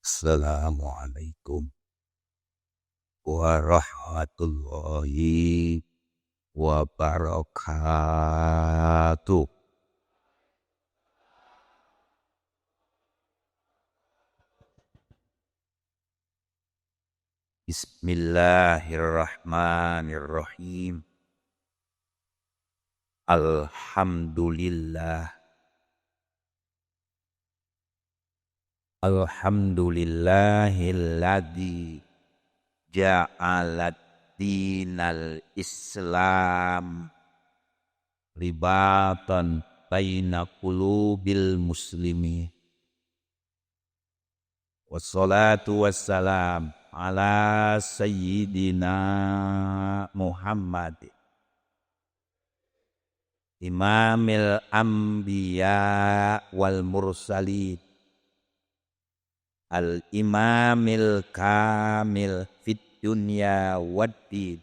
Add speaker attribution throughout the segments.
Speaker 1: Assalamualaikum warahmatullahi wabarakatuh. Bismillahirrahmanirrahim. Alhamdulillah. Alhamdulillahilladzi ja'alat dinal Islam ribatan baina qulubil muslimin. Wassalatu wassalam ala sayyidina Muhammad imamil anbiya wal mursalin al-imamil kamil fit dunya waddin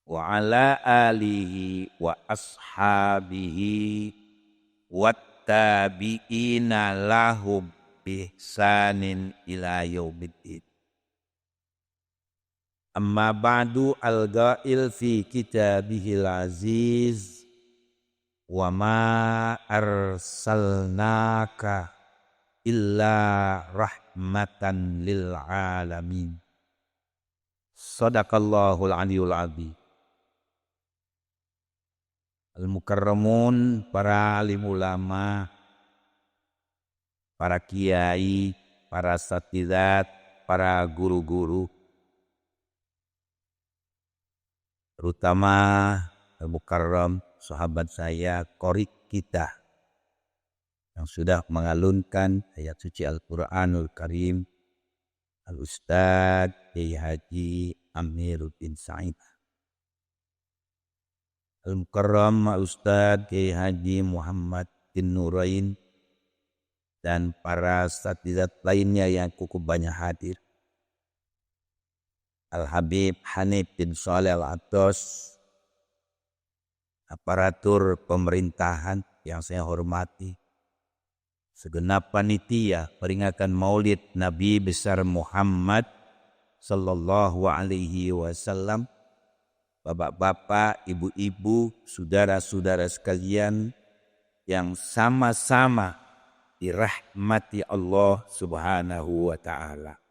Speaker 1: wa ala alihi wa ashabihi wattabi'ina lahum bihsanin ila yaumiddin. Amma ba'du, al-ghail fi kitabihil aziz wa ma arsalnaka illa rahmatan lil alamin. Sadaqallahul aliyul azim. Al-mukarramun, para alim ulama, para kiai, para satidat, para guru-guru, terutama al-mukarram sahabat saya, qorik kita yang sudah mengalunkan ayat suci Al-Quranul Karim, Al-Ustadz Kiai Haji Amiruddin Said, Al-Mukarram Al-Ustadz Kiai Haji Muhammad bin Nurain, dan para satidat lainnya yang cukup banyak hadir. Al-Habib Hanif bin Shalih Al-Atos, aparatur pemerintahan yang saya hormati, segenap panitia peringatan Maulid Nabi besar Muhammad sallallahu alaihi wasallam, bapak-bapak, ibu-ibu, saudara-saudara sekalian yang sama-sama dirahmati Allah Subhanahu wa taala.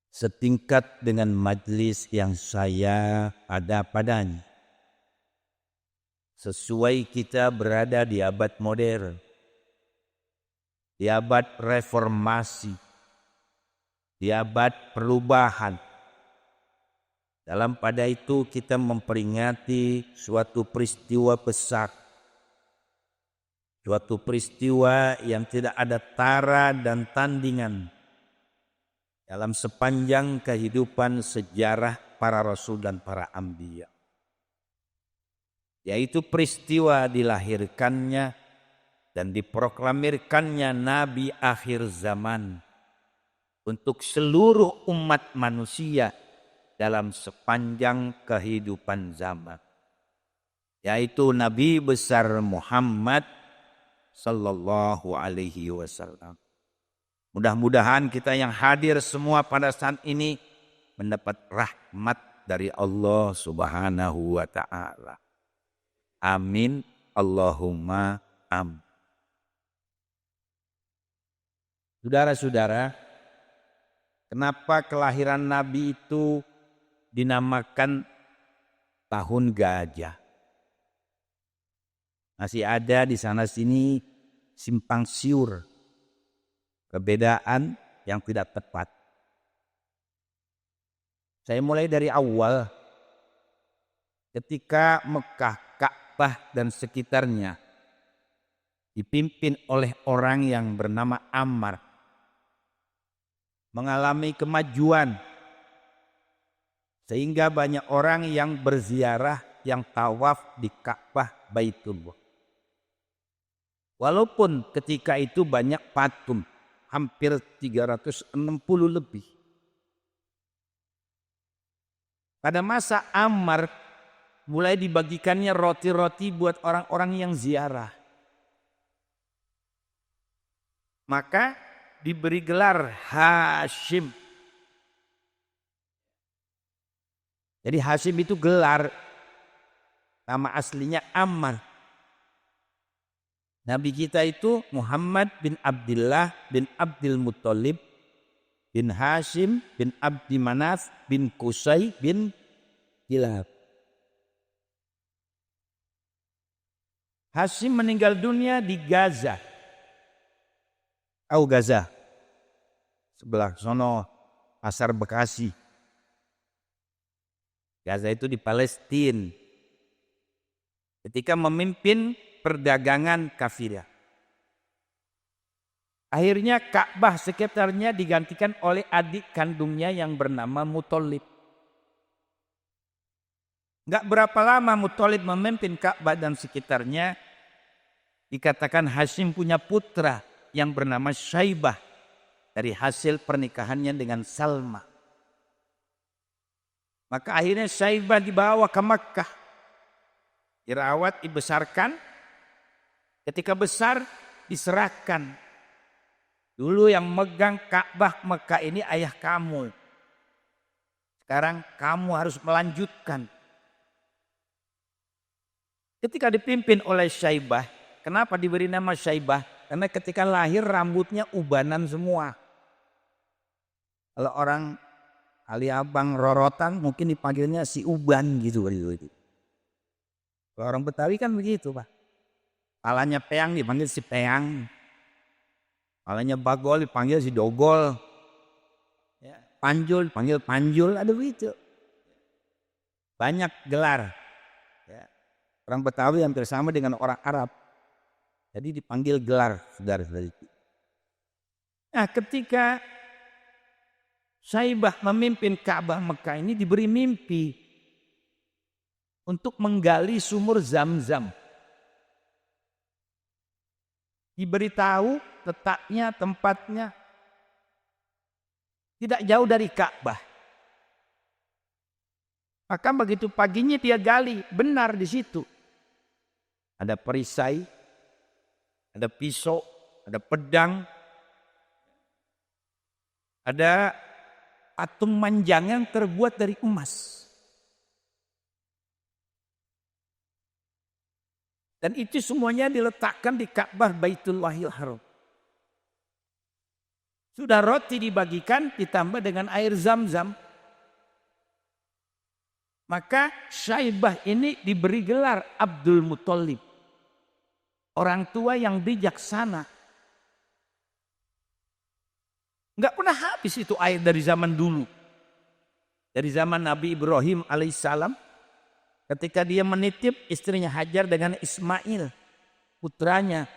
Speaker 1: Setingkat dengan majlis yang saya ada padanya, sesuai kita berada di abad modern, di abad reformasi, di abad perubahan. Dalam pada itu kita memperingati suatu peristiwa besar, suatu peristiwa yang tidak ada tara dan tandingan dalam sepanjang kehidupan sejarah para rasul dan para anbiya, yaitu peristiwa dilahirkannya dan diproklamirkannya Nabi akhir zaman untuk seluruh umat manusia dalam sepanjang kehidupan zaman, yaitu Nabi besar Muhammad sallallahu alaihi wasallam. Mudah-mudahan kita yang hadir semua pada saat ini mendapat rahmat dari Allah Subhanahu wa ta'ala. Amin. Allahumma amin. Saudara-saudara, kenapa kelahiran Nabi itu dinamakan tahun gajah? Masih ada di sana sini simpang siur, perbedaan yang tidak tepat. Saya mulai dari awal. Ketika Mekah, Ka'bah dan sekitarnya dipimpin oleh orang yang bernama Ammar, mengalami kemajuan sehingga banyak orang yang berziarah, yang tawaf di Ka'bah Baitullah. Walaupun ketika itu banyak patung, hampir 360 lebih. Pada masa Ammar mulai dibagikannya roti-roti buat orang-orang yang ziarah. Maka diberi gelar Hashim. Jadi Hashim itu gelar. Nama aslinya Ammar. Nabi kita itu Muhammad bin Abdullah bin Abdul Muttalib bin Hashim bin Abdi Manaf bin Qusay bin Kilab. Hashim meninggal dunia di Gaza. Tahu Gaza? Sebelah sono Pasar Bekasi. Gaza itu di Palestina. Ketika memimpin perdagangan kafirah. Akhirnya Ka'bah sekitarnya digantikan oleh adik kandungnya yang bernama Muthalib. Enggak berapa lama Muthalib memimpin Ka'bah dan sekitarnya, dikatakan Hashim punya putra yang bernama Syaibah dari hasil pernikahannya dengan Salma. Maka akhirnya Syaibah dibawa ke Makkah, dirawat, dibesarkan. Ketika besar diserahkan. Dulu yang megang Ka'bah Makkah ini ayah kamu. Sekarang kamu harus melanjutkan. Ketika dipimpin oleh Syaibah, kenapa diberi nama Syaibah? Karena ketika lahir rambutnya ubanan semua. Kalau orang Ali Abang rorotan mungkin dipanggilnya si uban gitu. Kalau orang Betawi kan begitu Pak. Palanya peang dipanggil si peang. Palanya bagol dipanggil si dogol. Ya, panjul dipanggil panjul. Ada begitu. Banyak gelar. Ya. Orang Betawi hampir sama dengan orang Arab. Jadi dipanggil gelar saudara-saudari. Nah ketika Syaibah memimpin Ka'bah Mekah ini diberi mimpi untuk menggali sumur Zam-Zam. Diberitahu letaknya, tempatnya tidak jauh dari Ka'bah. Maka begitu paginya dia gali, benar di situ. Ada perisai, ada pisau, ada pedang, ada patung manjang yang terbuat dari emas. Dan itu semuanya diletakkan di Ka'bah Baitullahil Haram. Sudah roti dibagikan ditambah dengan air Zam-Zam. Maka Syaibah ini diberi gelar Abdul Muthalib. Orang tua yang bijaksana. Enggak pernah habis itu air dari zaman dulu. Dari zaman Nabi Ibrahim alaihissalam. Ketika dia menitip istrinya Hajar dengan Ismail. Putranya.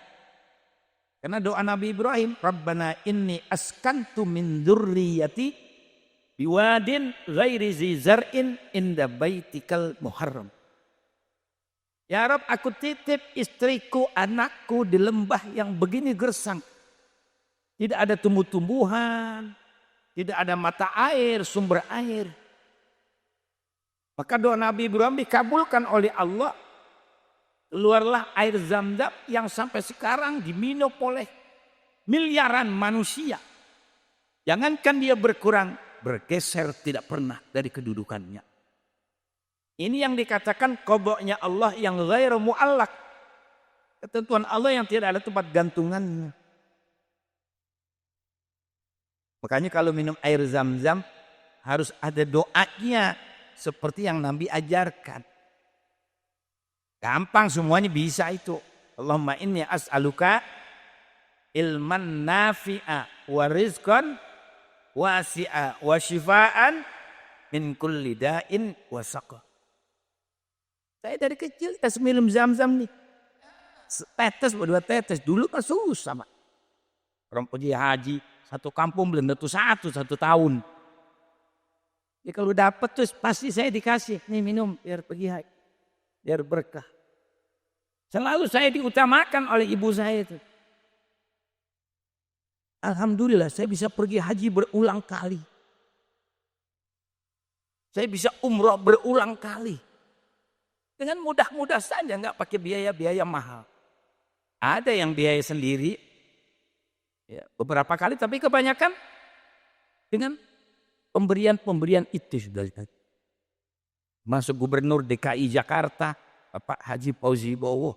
Speaker 1: Karena doa Nabi Ibrahim. Rabbana inni askantu min dzurriyyati biwadin ghairi zi zar'in inda baitikal muharram. Ya Rabb, aku titip istriku, anakku di lembah yang begini gersang. Tidak ada tumbuh-tumbuhan, tidak ada mata air, sumber air. Maka doa Nabi Ibrahim dikabulkan oleh Allah. Keluarlah air Zam-Zam yang sampai sekarang diminum oleh miliaran manusia. Jangankan dia berkurang, bergeser tidak pernah dari kedudukannya. Ini yang dikatakan qadha-nya Allah yang ghairu mu'allaq. Ketentuan Allah yang tidak ada tempat gantungannya. Makanya kalau minum air Zam-Zam harus ada doanya seperti yang Nabi ajarkan. Gampang semuanya bisa itu. Allahumma inni as'aluka ilman nafi'a wa rizqan wasi'a wa shifaan min kulli da'in wa saqa. Saya dari kecil kasih minum Zam-Zam nih. Tetes, dua tetes. Dulu kan susah Pak. Orang pergi haji, satu kampung belum tentu satu tahun. Ya kalau dapat terus pasti saya dikasih. Nih minum biar pergi haji. Biar berkah. Selalu saya diutamakan oleh ibu saya itu. Alhamdulillah saya bisa pergi haji berulang kali. Saya bisa umroh berulang kali. Dengan mudah-mudah saja, nggak pakai biaya-biaya mahal. Ada yang biaya sendiri, Ya, beberapa kali tapi kebanyakan dengan pemberian itu sudah. Masuk gubernur DKI Jakarta, Bapak Haji Fauzi Bowo.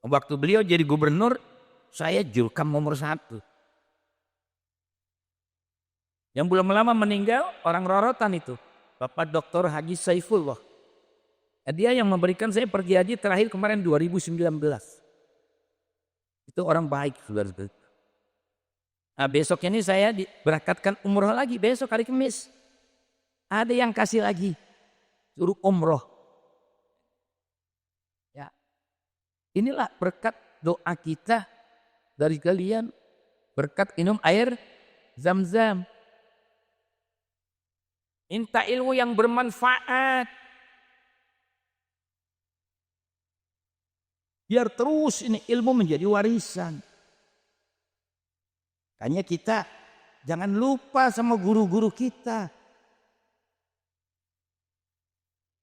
Speaker 1: Waktu beliau jadi gubernur, saya jurkam nomor 1. Yang belum lama meninggal, orang Rorotan itu, Bapak Dr. Haji Saifullah. Dia yang memberikan saya pergi haji terakhir kemarin 2019. Itu orang baik, saudara-saudara. Nah, besok ini saya berangkatkan umroh lagi, besok hari Kamis. Ada yang kasih lagi, suruh umroh. Ya, inilah berkat doa kita dari kalian, berkat minum air Zam-Zam. Minta ilmu yang bermanfaat. Biar terus ini ilmu menjadi warisan. Makanya kita jangan lupa sama guru-guru kita.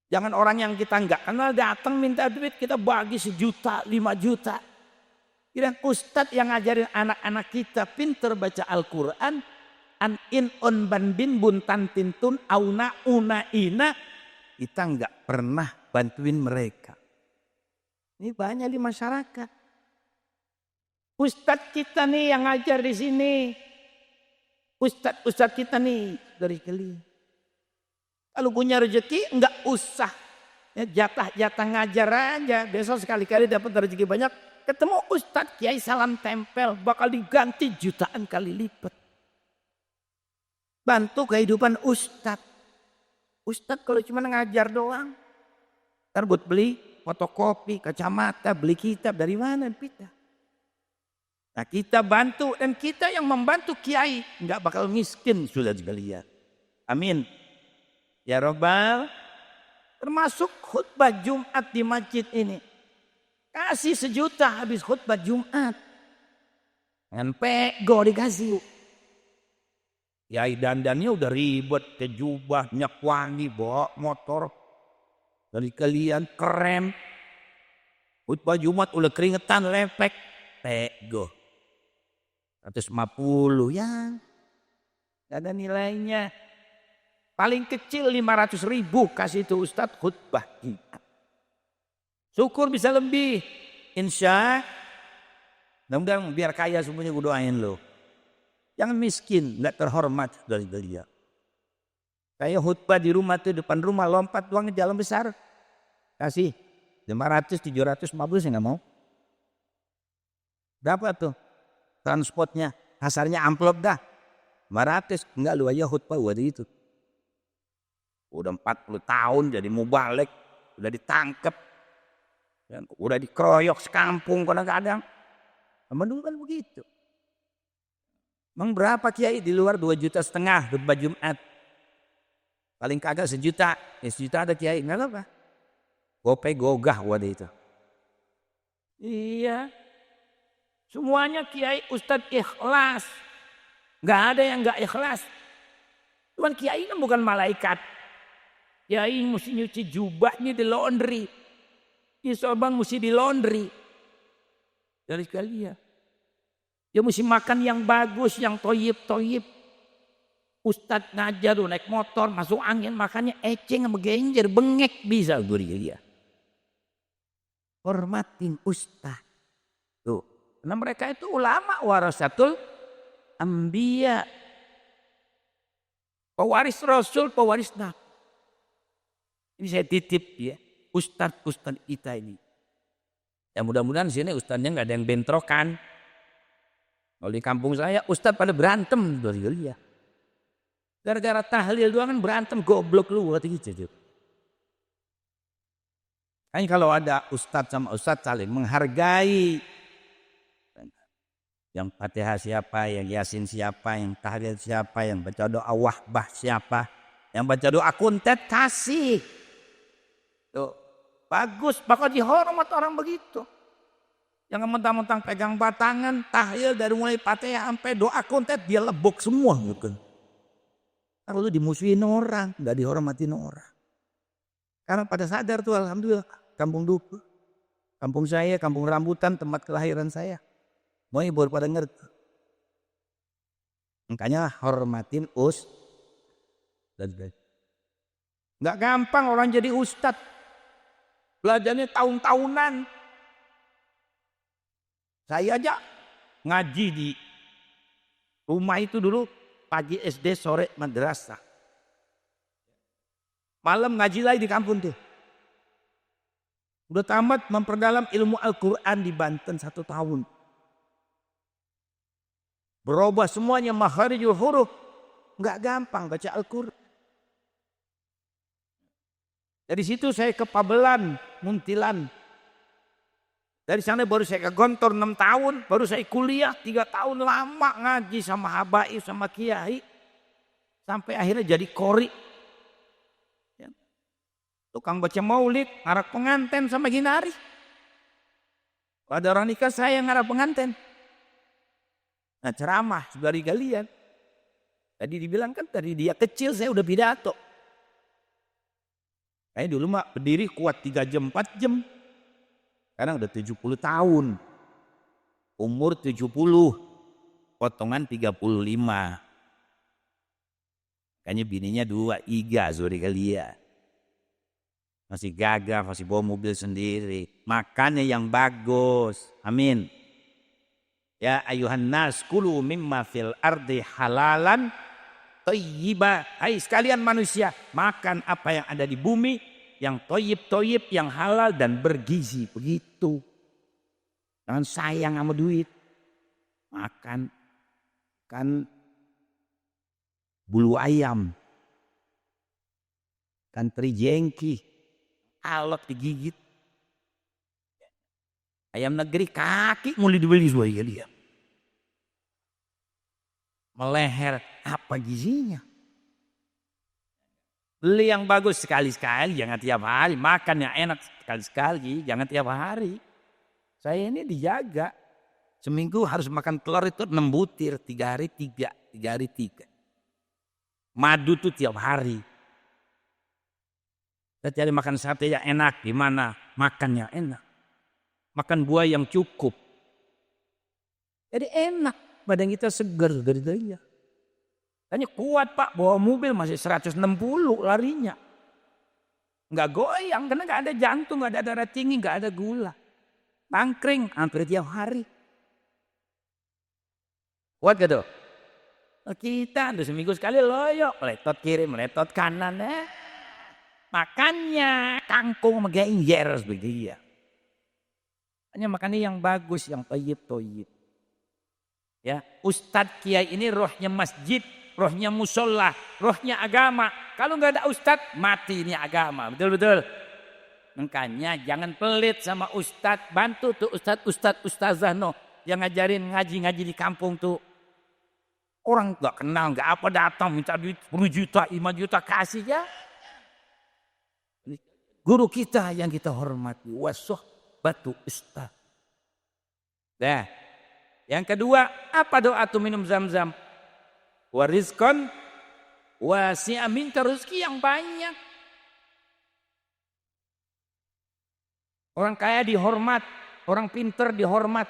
Speaker 1: Jangan orang yang kita nggak kenal datang minta duit, kita bagi 1 juta, 5 juta. Kira ustadz yang ngajarin anak-anak kita pinter baca Al-Quran, an in on ban bin buntan tintun auna una ina, kita nggak pernah bantuin mereka. Ini banyak di masyarakat. Ustadz kita nih yang ngajar di sini. Ustadz kita nih dari kalian. Kalau punya rezeki enggak usah ya, jatah-jatah ngajar aja. Besok sekali-kali dapat rezeki banyak. Ketemu Ustadz Kiai salam tempel. Bakal diganti jutaan kali lipat. Bantu kehidupan Ustadz. Ustadz kalau cuma ngajar doang. Ntar buat beli fotokopi, kacamata, beli kitab. Dari mana kita? Nah kita bantu dan kita yang membantu Kiai. Enggak bakal miskin sudah sekalian. Amin. Ya Rabbal, termasuk khutbah Jumat di masjid ini. Kasih 1 juta habis khutbah Jumat. Dengan pego dikasih. Yai dandannya udah ribet, ke jubah, minyak wangi, bawa motor. Dari kalian keren. Khutbah Jumat udah keringetan, lepek. Pego. 150 ya. Gak ada nilainya. Paling kecil 500.000 kasih itu Ustadz khutbah. Syukur bisa lebih. Insya. Mudah-mudahan biar kaya semuanya gue doain lo. Jangan miskin, gak terhormat dari dia. Kayak khutbah di rumah tuh, depan rumah lompat doang jalan besar. Kasih 500, 700, 50 saya gak mau. Berapa tuh transportnya? Kasarnya amplop dah. 500, enggak lu aja khutbah waktu itu. Udah 40 tahun jadi mubalek, udah ditangkep, udah dikeroyok sekampung kadang-kadang. Dulu kan begitu. Emang berapa kiai di luar 2,5 juta khutbah Jumat? Paling kagak 1 juta, ya 1 juta ada kiai, nggak apa. Gope gogah waktu itu. Iya, semuanya kiai ustadz ikhlas, nggak ada yang nggak ikhlas. Cuman kiai kan bukan malaikat. Kiai mesti nyuci jubahnya di laundry. Isoban mesti di laundry. Dari sekalian. Dia mesti makan yang bagus, yang toyib-toyib. Ustadz ngajar naik motor, masuk angin, makannya eceng sama genjer, bengek bisa dia. Hormatin ustadz. Tuh. Karena mereka itu ulama warasatul anbiya. Pewaris Rasul, pewaris Nabi. Ini saya titip ya, ustadz kita ini. Ya mudah-mudahan sini ustadznya nggak ada yang bentrokan. Kalau di kampung saya ustadz pada berantem dari dia. Gara-gara tahlil doang kan berantem, goblok lu kata gitu. Kan kalau ada ustadz sama ustadz saling menghargai. Yang Fatihah siapa, yang Yasin siapa, yang tahlil siapa, yang baca doa wahbah siapa, yang baca doa kuntet kasih. Tuh, bagus, bakal dihormat orang begitu. Jangan mentang-mentang pegang batangan, tahlil dari mulai Fatihah sampai doa kuntet dia lebok semua gitu. Kalau lu dimusuhin orang, nggak dihormatin orang. Karena pada sadar tuh alhamdulillah, kampung Duku, kampung saya, kampung rambutan, tempat kelahiran saya. Semuanya baru pada ngerti. Makanya hormatin dan nggak gampang orang jadi ustadz. Belajarnya tahun-tahunan. Saya aja ngaji di rumah itu dulu, pagi SD, sore madrasah. Malam ngaji lagi di kampung tuh. Udah tamat memperdalam ilmu Al-Quran di Banten 1 tahun. Berubah semuanya makharijul huruf. Nggak gampang baca Al-Quran. Dari situ saya ke Pabelan, Muntilan. Dari sana baru saya ke Gontor 6 tahun. Baru saya kuliah 3 tahun, lama ngaji sama habaib, sama kiai. Sampai akhirnya jadi qori. Ya. Tukang baca maulid, ngarak pengantin sama ginari. Pada orang nikah saya ngarak pengantin. Nah ceramah dari kalian. Tadi dibilang kan dari dia kecil saya udah pidato. Kayak dulu mah berdiri kuat 3 jam 4 jam. Sekarang udah 70 tahun. Umur 70. Potongan 35. Kayaknya bininya 2, Iga sorry kalian. Masih gagah, masih bawa mobil sendiri. Makannya yang bagus. Amin. Ya ayuhan nas kulu mimma fil ardi halalan thayyiba. Hai sekalian manusia, makan apa yang ada di bumi, yang toyib, yang halal dan bergizi. Begitu. Jangan sayang sama duit. Makan kan bulu ayam, kan teri jengki, alot digigit. Ayam negeri kaki mulai dibeli semua dia. Meleher, apa gizinya? Beli yang bagus sekali-sekali, jangan tiap hari. Makan yang enak sekali-sekali, jangan tiap hari. Saya ini dijaga. Seminggu harus makan telur itu 6 butir, 3 hari 3, 3 hari 3. Madu tuh tiap hari. Kita cari makan sate yang enak, gimana? Makan yang enak. Makan buah yang cukup. Jadi enak, badan kita segar dari dia. Tanya kuat pak, bawa mobil masih 160 larinya. Nggak goyang, karena nggak ada jantung, nggak ada darah tinggi, nggak ada gula. Tangkring hampir tiap hari. Kuat gak tuh? Kita udah seminggu sekali loyok, meletot kiri, meletot kanan. Makannya kangkung sama genjer seperti dia. Hanya makannya yang bagus, yang toyib. Ya, Ustadz Kiai ini rohnya masjid, rohnya musola, rohnya agama. Kalau nggak ada Ustadz, mati ini agama. Betul-betul. Makanya jangan pelit sama Ustadz. Bantu tuh Ustazah no yang ngajarin ngaji-ngaji di kampung tuh. Orang nggak kenal, nggak apa datang minta duit 10 juta, 5 juta kasih ya. Guru kita yang kita hormati, batu ustaz. Nah, yang kedua, apa doa tuh minum zam-zam? Warizkon wasi'a, minta rezeki yang banyak. Orang kaya dihormat, orang pintar dihormat.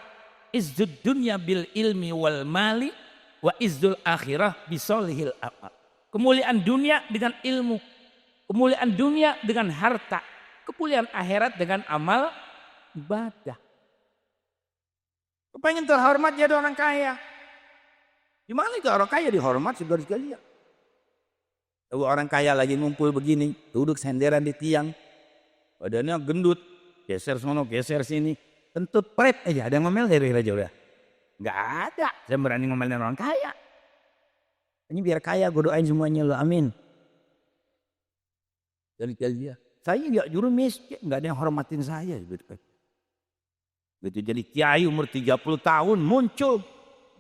Speaker 1: Izzud dunya bil ilmi wal mali wa izzul akhirah bisolihil amal. Kemuliaan dunia dengan ilmu, kemuliaan dunia dengan harta, kemuliaan akhirat dengan amal ibadah. Kepengen terhormat jadi orang kaya. Gimana itu orang kaya dihormat sekali-sekali ya? Orang kaya lagi ngumpul begini, duduk senderan di tiang, badannya gendut, geser sono, geser sini, kentut pret aja, ada yang ngomel dari aja udah. Nggak ada, saya berani ngomelin orang kaya. Ini biar kaya, gue doain semuanya lo, amin. Dari dia, saya nggak juru miskin, nggak ada yang hormatin saya. Begitu jadi kiai umur 30 tahun muncul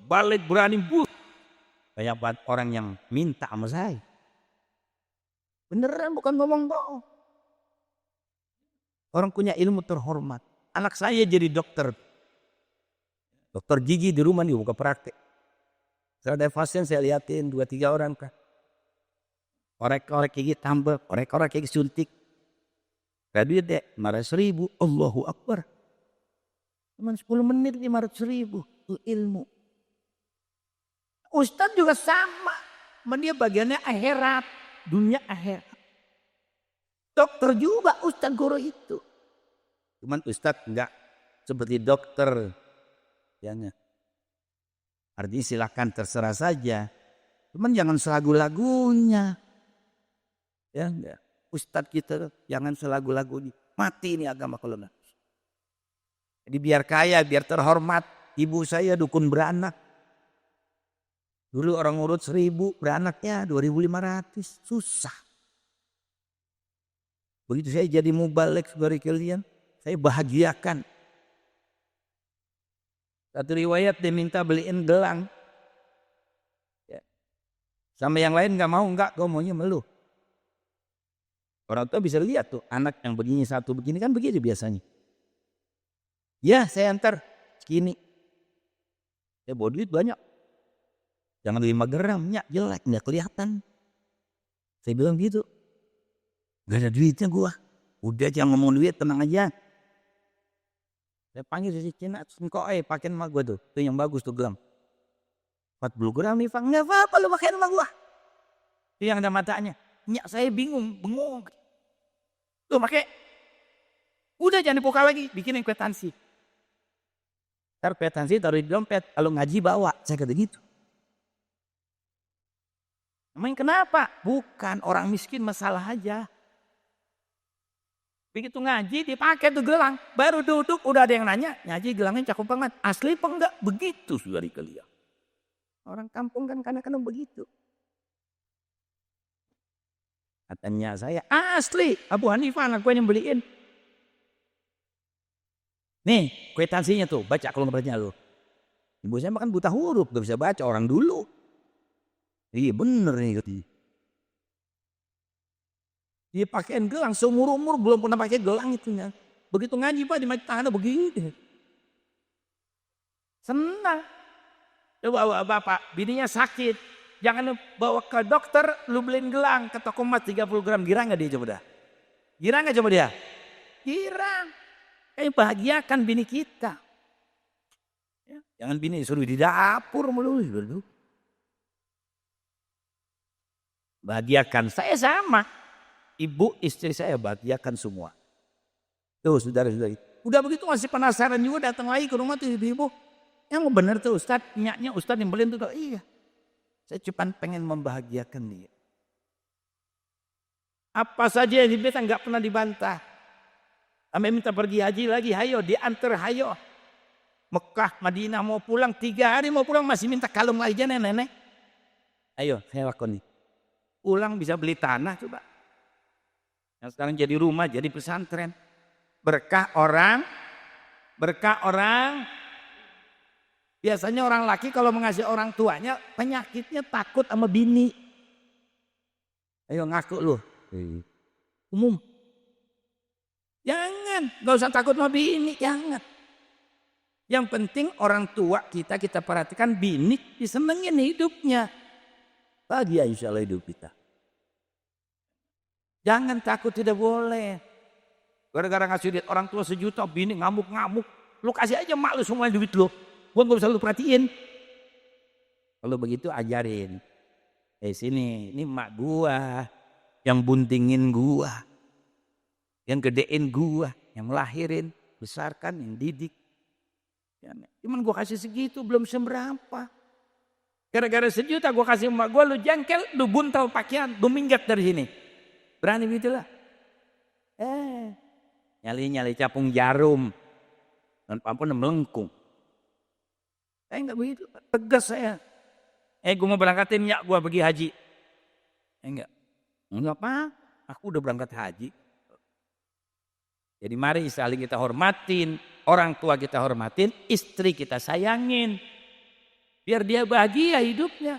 Speaker 1: balik berani banyak banget orang yang minta sama saya. Beneran bukan ngomong bohong. Orang punya ilmu terhormat. Anak saya jadi dokter. Dokter gigi di rumah nih buka praktek. Saya ada pasien saya liatin 2-3 orang kan. Korek-korek gigi tambah, korek-korek gigi suntik. Duit deh 500.000, Allahu Akbar. Cuma 10 menit 500.000 ilmu. Ustadz juga sama. Dia bagiannya akhirat. Dunia akhirat. Dokter juga ustadz guru itu. Cuman ustadz enggak seperti dokter. Ya enggak. Artinya silakan terserah saja. Cuman jangan selagu-lagunya. Ya enggak. Ustadz kita jangan selagu-lagunya. Mati ini agama kalau enggak. Jadi biar kaya, biar terhormat. Ibu saya dukun beranak. Dulu orang urut 1000, beranaknya 2500. Susah. Begitu saya jadi mubalek sebagai kalian, saya bahagiakan. Satu riwayat dia minta beliin gelang. Ya. Sama yang lain gak mau, enggak, kau maunya meluh. Orang tua bisa lihat tuh, anak yang begini satu begini kan begitu biasanya. Ya saya antar, segini. Ya bawa duit banyak. Jangan 5 gram, ya jelek, nggak kelihatan. Saya bilang gitu. Gak ada duitnya gua. Udah jangan ngomong duit, tenang aja. Saya panggil si Cina, engkau pakein sama gua tuh. Itu yang bagus tuh gelang. 40 gram nih, Fang. Nggak apa-apa lu pakein sama gua. Itu yang ada matanya. Nyak saya bingung, bengong. Tuh pakai. Udah jangan dibuka lagi, bikinin kwitansi. Ntar kwitansi taruh di dompet. Kalau ngaji bawa, saya kata gitu. Emang kenapa? Bukan orang miskin masalah aja. Begitu ngaji dipakai tuh gelang. Baru duduk udah ada yang nanya. Ngaji gelangnya cakep banget. Asli apa enggak? Begitu saudari kalian. Orang kampung kan kadang-kadang begitu. Katanya saya asli. Abu Hanifah anak gue yang beliin. Nih kwitansinya tuh. Baca kalau nggak baca lu. Ibu saya makan buta huruf. Gak bisa baca orang dulu. Iya bener nih. Dia pakaiin gelang seumur-umur belum pernah pakai gelang itunya. Begitu ngaji Pak di tangannya begini. Senang. Coba bapak, bininya sakit. Jangan bawa ke dokter, lu beliin gelang ke toko emas 30 gram. Girang gak dia coba dah? Girang gak coba dia? Girang. Kayak bahagiakan bini kita. Ya, jangan bini suruh di dapur melulu. Bahagiakan, saya sama. Ibu istri saya bahagiakan semua. Tuh saudara-saudari. Udah begitu masih penasaran juga datang lagi ke rumah tuh ibu. Yang benar tuh Ustadz, nyaknya Ustadz yang beliin tuh. Iya. Saya cuma pengen membahagiakan dia. Apa saja yang diminta nggak pernah dibantah. Kami minta pergi haji lagi, hayo diantar hayo. Mekah, Madinah mau pulang 3 hari mau pulang masih minta kalung lagi nenek. Ayo saya lakoni. Pulang bisa beli tanah coba. Yang sekarang jadi rumah, jadi pesantren. Berkah orang. Biasanya orang laki kalau mengasihi orang tuanya, penyakitnya takut sama bini. Ayo ngaku lu. Umum. Jangan, gak usah takut sama bini, jangan. Yang penting orang tua kita perhatikan bini disenengin hidupnya. Bahagia insya Allah hidup kita. Jangan takut, tidak boleh. Gara-gara ngasih duit orang tua 1 juta, bini ngamuk-ngamuk. Lu kasih aja mak lu semua duit lu. Gua gak usah lu perhatiin. Kalau begitu ajarin. Sini, ini mak gua. Yang buntingin gua. Yang gedein gua. Yang melahirin, besarkan, yang didik. Cuman gua kasih segitu, belum seberapa. Gara-gara 1 juta gua kasih mak gua, lu jengkel, lu buntal pakaian, lu minggat dari sini. Berani begitulah. Nyali capung jarum. Dan pampun melengkung. Saya enggak begitu, tegas saya. Gue mau berangkatin nyak gue pergi haji. Enggak apa, aku udah berangkat haji. Jadi mari saling kita hormatin, orang tua kita hormatin, istri kita sayangin. Biar dia bahagia hidupnya.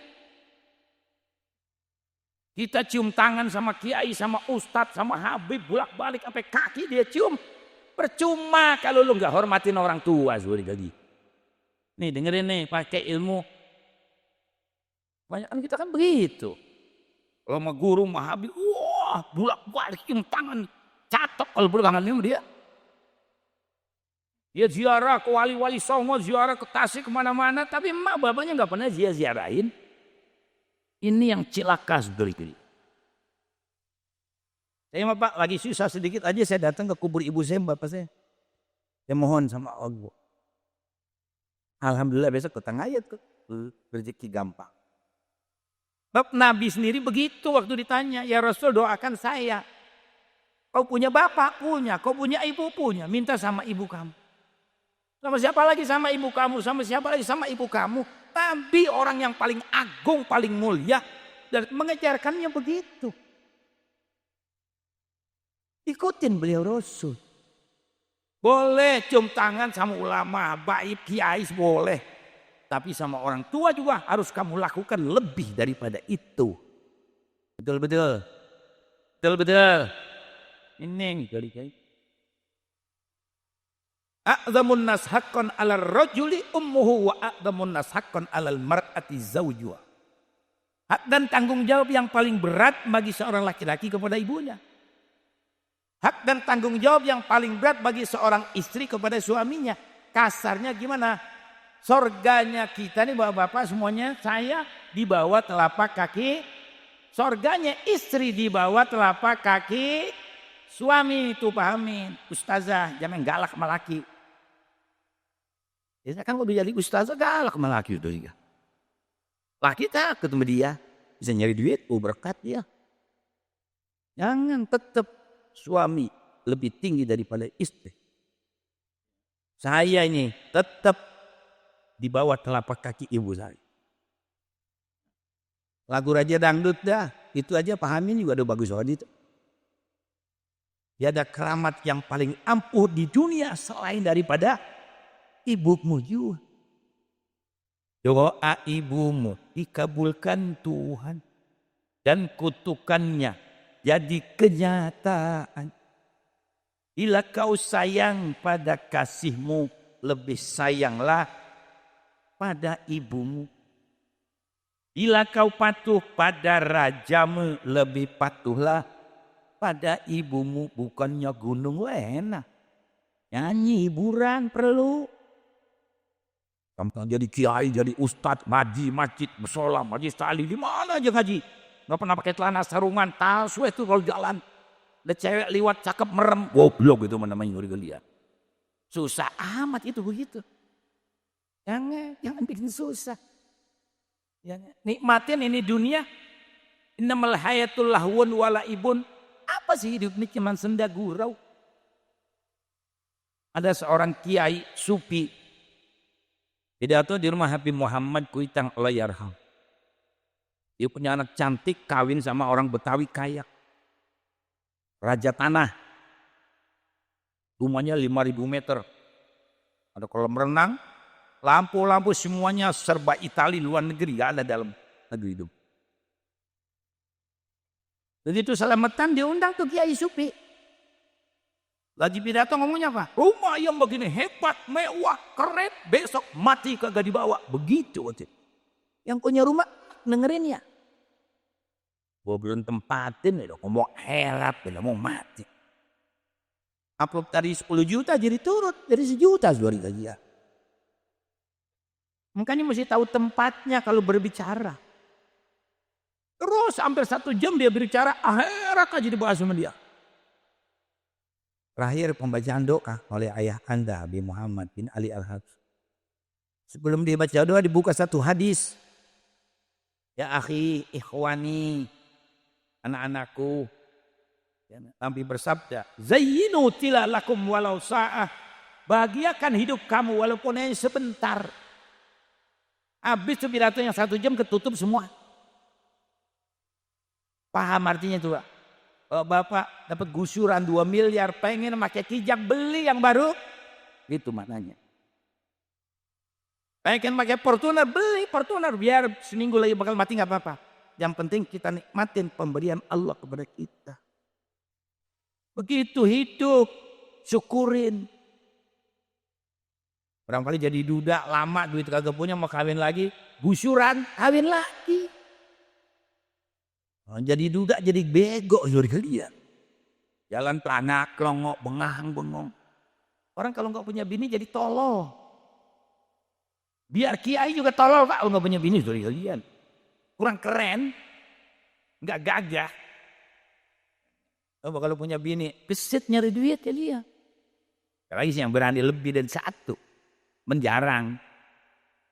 Speaker 1: Kita cium tangan sama kiai, sama ustadz, sama habib, bolak-balik sampai kaki dia cium. Percuma kalau lu nggak hormatin orang tua, sorry kali. Nih dengerin nih, pakai ilmu. Banyak kan kita kan begitu. Kalau sama guru, sama habib, wah bolak-balik cium tangan, catok kalau belum kangen dia. Dia ziarah ke wali-wali Songo, ziarah ke Tasik, kemana-mana. Tapi emak bapaknya nggak pernah dia ziarahin. Ini yang cilaka saudara. Saya mah Pak lagi susah sedikit aja saya datang ke kubur ibu saya, bapak saya. Saya mohon sama Allah. Alhamdulillah besok datang ayat kok. Rezeki gampang. Bab Nabi sendiri begitu waktu ditanya, ya Rasul doakan saya. Kau punya bapak? Punya. Kau punya ibu? Punya. Minta sama ibu kamu. Sama siapa lagi? Sama ibu kamu. Sama siapa lagi? Sama ibu kamu. Nabi orang yang paling agung, paling mulia. Dan mengejarkannya begitu. Ikutin beliau Rasul. Boleh cium tangan sama ulama, baik, kiai boleh. Tapi sama orang tua juga harus kamu lakukan lebih daripada itu. Betul-betul. Betul-betul. Ini kali kiai. A'zamun nas haqqan 'alal rajuli ummuhu wa a'zamun nas haqqan 'alal mar'ati zawjuha. Hak dan tanggung jawab yang paling berat bagi seorang laki-laki kepada ibunya. Hak dan tanggung jawab yang paling berat bagi seorang istri kepada suaminya. Kasarnya gimana? Sorganya kita nih bapak-bapak semuanya, saya di bawah telapak kaki. Sorganya istri di bawah telapak kaki suami. Itu pahamin. Ustazah jangan galak sama laki. Biasanya kan kalau jadi ustazah galak sama laki itu. Laki takut sama dia. Bisa nyari duit, berkat dia. Jangan, tetap suami lebih tinggi daripada istri. Saya ini tetap di bawah telapak kaki ibu saya. Lagu Raja Dangdut dah. Itu aja pahamin juga udah bagus banget itu. Dia ada keramat yang paling ampuh di dunia selain daripada ibumu juga. Doa ibumu dikabulkan Tuhan. Dan kutukannya jadi kenyataan. Bila kau sayang pada kasihmu, lebih sayanglah pada ibumu. Bila kau patuh pada rajamu, lebih patuhlah pada ibumu. Bukannya gunung enak. Nyanyi hiburan perlu. Kamu jadi kiai, jadi ustadz, ngaji, masjid, bersolah, majlis ta'lim, di mana aja ngaji. Gak pernah pakai celana sarungan, tasweh tuh kalau jalan. Ada cewek liwat cakep merem, goblok itu namanya lihat. Susah amat itu begitu. Jangan bikin susah. Nikmatin ini dunia. Innamal hayatul lahwun walaibun. Apa sih hidup ini cuma senda gurau. Ada seorang kiai sufi. Pidato di rumah Habib Muhammad Kuitang Allahyarham. Dia punya anak cantik kawin sama orang Betawi kaya. Raja tanah. Rumahnya 5.000 meter. Ada kolam renang. Lampu-lampu semuanya serba Itali luar negeri. Gak ada dalam negeri itu. Begitu selamatan diundang ke Kiai Sufi. Lagi pidato ngomongnya apa? Rumah yang begini hebat, mewah, keren. Besok mati kagak dibawa. Begitu. Yang punya rumah dengerin ya. Gue belum tempatin, ngomong herat, mau mati. Upload tadi 10 juta jadi turut, jadi 1 juta sudah dia. Makanya mesti tahu tempatnya kalau berbicara. Terus hampir 1 jam dia berbicara, akhirat aja dibahas sama dia. Terakhir pembacaan doa oleh ayah anda, Habib Muhammad bin Ali Al-Haj. Sebelum dia baca doa dibuka satu hadis. Ya akhi, ikhwani, anak-anakku. Nabi bersabda, zayyinu tilalakum walau sa'ah. Bahagiakan hidup kamu walaupun hanya sebentar. Habis itu pidato yang 1 jam ketutup semua. Paham artinya itu Pak? Bapak dapat gusuran 2 miliar pengen pakai kijang, beli yang baru. Gitu maknanya. Pengen pakai Fortuner, beli Fortuner. Biar seminggu lagi bakal mati gak apa-apa. Yang penting kita nikmatin pemberian Allah kepada kita. Begitu hidup, syukurin. Barangkali jadi duda lama duit kagak punya mau kawin lagi. Gusuran, kawin lagi. Jadi duda jadi bego dari kalian. Jalan pelana, kelongok, bengang, bengong. Orang kalau nggak punya bini jadi tolol. Biar kiai juga tolol Pak, kalau nggak punya bini dari kalian. Kurang keren, nggak gagah. Oh, kalau punya bini, gesit nyari duit ya dia. Lagi sih yang berani lebih dari satu. Menjarang.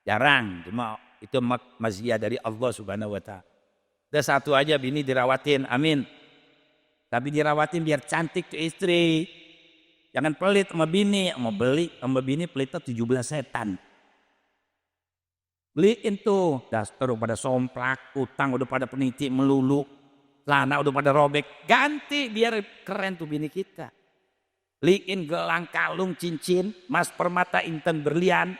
Speaker 1: Jarang, cuma itu maziyah dari Allah Subhanahu wa taala. Udah satu aja bini dirawatin, amin. Tapi dirawatin biar cantik tuh istri. Jangan pelit sama bini, sama bini pelitnya 17 setan. Beliin tuh, daster udah pada somplak, utang udah pada peniti melulu, celana udah pada robek, ganti biar keren tuh bini kita. Beliin gelang, kalung, cincin, mas permata, intan, berlian.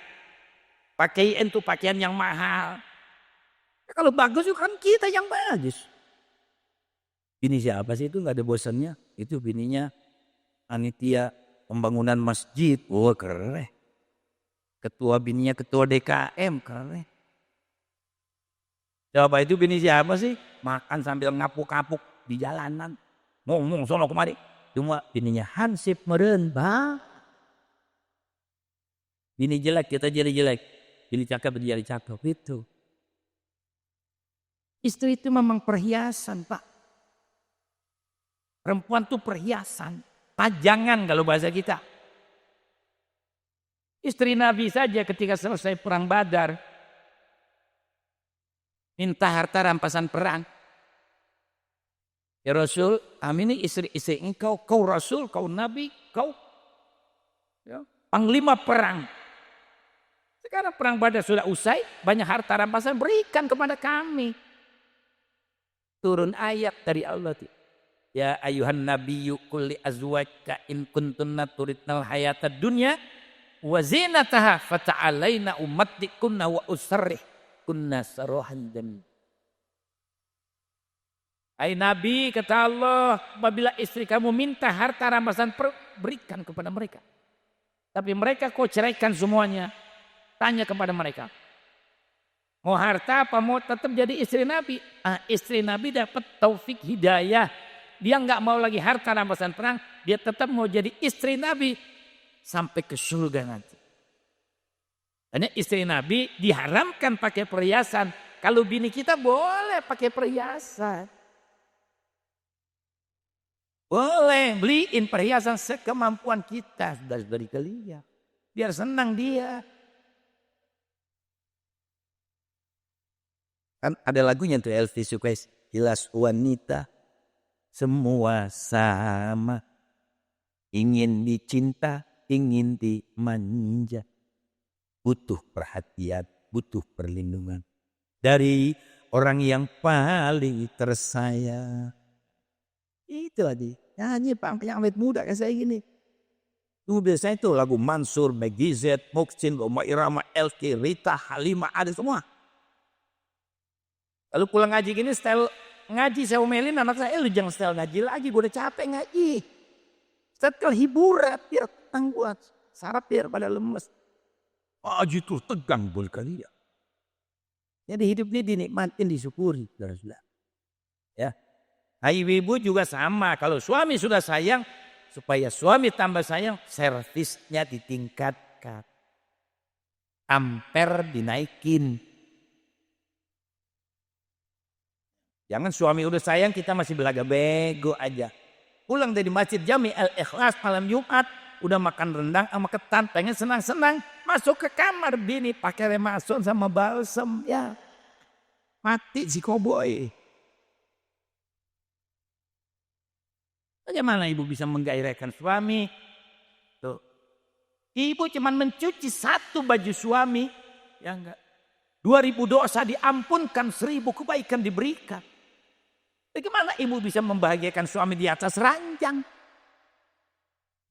Speaker 1: Pakaiin tuh pakaian yang mahal. Kalau bagus itu kan kita yang bagus. Bini siapa sih itu nggak ada bosannya? Itu bininya panitia pembangunan masjid. Wah keren. Ketua bininya ketua DKM keren. Coba itu bini siapa sih? Makan sambil ngapuk-ngapuk di jalanan. Ngomong sono kemari. Cuma bininya Hansip meren, Bang. Bini jelek kita jadi jelek. Bini cakep jadi cakep itu. Istri itu memang perhiasan Pak. Perempuan itu perhiasan. Pajangan kalau bahasa kita. Istri Nabi saja ketika selesai perang Badar. Minta harta rampasan perang. Ya Rasul, kami ini istri-istri engkau. Kau Rasul, kau Nabi, kau ya, panglima perang. Sekarang perang Badar sudah usai, banyak harta rampasan berikan kepada kami. Turun ayat dari Allah. Ya ayuhan nabiyyu qul li azwajika in kuntunna turidnal hayatad dunya wa zinataha fata'alaina umattikunna wa usarrihkunna sarahan jamil. Hai Nabi, kata Allah, apabila istri kamu minta harta rampasan berikan kepada mereka. Tapi mereka kau ceraikan semuanya. Tanya kepada mereka. Mau harta apa mau tetap jadi istri Nabi? Istri Nabi dapat taufik hidayah. Dia nggak mau lagi harta rampasan perang. Dia tetap mau jadi istri Nabi. Sampai ke surga nanti. Hanya istri Nabi diharamkan pakai perhiasan. Kalau bini kita boleh pakai perhiasan. Boleh beliin perhiasan sekemampuan kita. Sudah dari kalian. Biar senang dia. Kan ada lagunya tuh Elvi Sukais. Jelas wanita semua sama. Ingin dicinta, ingin dimanja. Butuh perhatian, butuh perlindungan. Dari orang yang paling tersayang. Itu tadi. Nyanyi Pak, yang awet muda kayak saya gini. Itu biasanya tuh lagu Mansur, Megizet, Moksin, Roma Irama, Elki, Rita, Halimah, ada semua. Lalu pulang ngaji gini style ngaji saya omelin anak saya, lu jangan style ngaji lagi, gue udah capek ngaji. Style hiburan biar tangguh, sarap biar pada lemes. Ngaji tuh tegang bol kali ya. Jadi hidup ini dinikmatin, disyukuri. Ya. Ibu juga sama, kalau suami sudah sayang, supaya suami tambah sayang, servisnya ditingkatkan. Ampere dinaikin. Jangan suami udah sayang kita masih belaga bego aja. Pulang dari masjid Jami Al-Ikhlas malam Jumat. Udah makan rendang sama ketan. Pengen senang-senang. Masuk ke kamar bini pakai remason sama balsem. Ya mati si koboi. Bagaimana ibu bisa menggairahkan suami? Tuh. Ibu cuman mencuci satu baju suami. Ya enggak. 2000 dosa diampunkan, 1000 kebaikan diberikan. Bagaimana ibu bisa membahagiakan suami di atas ranjang?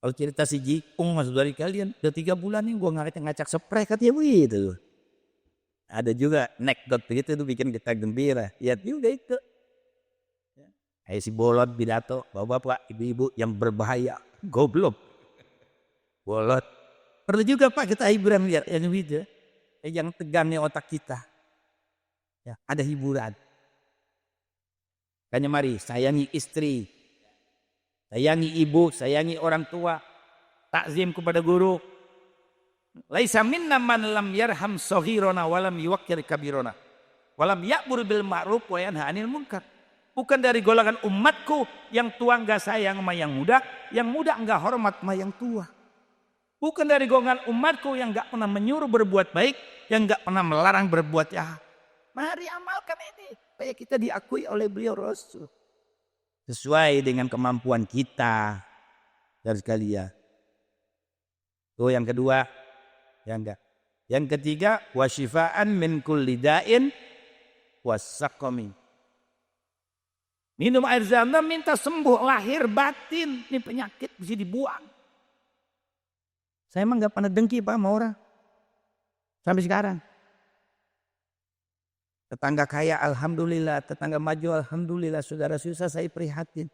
Speaker 1: Kalau cerita si Jikung masuk dari kalian, udah 3 bulan nih gue ngacak spray katanya begitu. Ada juga anekdot begitu tuh bikin kita gembira. Ya juga itu. Kayak si bolot pidato, bapak-bapak, ibu-ibu yang berbahaya, goblok. Bolot. Perlu juga Pak kita hiburan biar yang gitu. Yang tegangnya otak kita. Ya, ada hiburan. Makanya mari sayangi istri, sayangi ibu, sayangi orang tua. takzim kepada guru. Laisa minna man lam yarham saghirana wa lam yuwaqqir kabirana wa lam ya'mur bil ma'ruf wa yanha 'anil munkar. Bukan dari golongan umatku yang tua enggak sayang sama yang muda enggak hormat sama yang tua. Bukan dari golongan umatku yang enggak pernah menyuruh berbuat baik, yang enggak pernah melarang berbuat jahat. Mari amalkan ini supaya kita diakui oleh beliau Rasul. Sesuai dengan kemampuan kita. Dari sekalian. Tuh yang kedua. Ya enggak. Yang ketiga, wasyifaan min kulli da'in wasaqami. Minum air zam-zam minta sembuh lahir batin. Ini penyakit bisa dibuang. Saya emang enggak pernah dengki Pak sama orang. Sampai sekarang. Tetangga kaya alhamdulillah, tetangga maju alhamdulillah, saudara susah saya prihatin.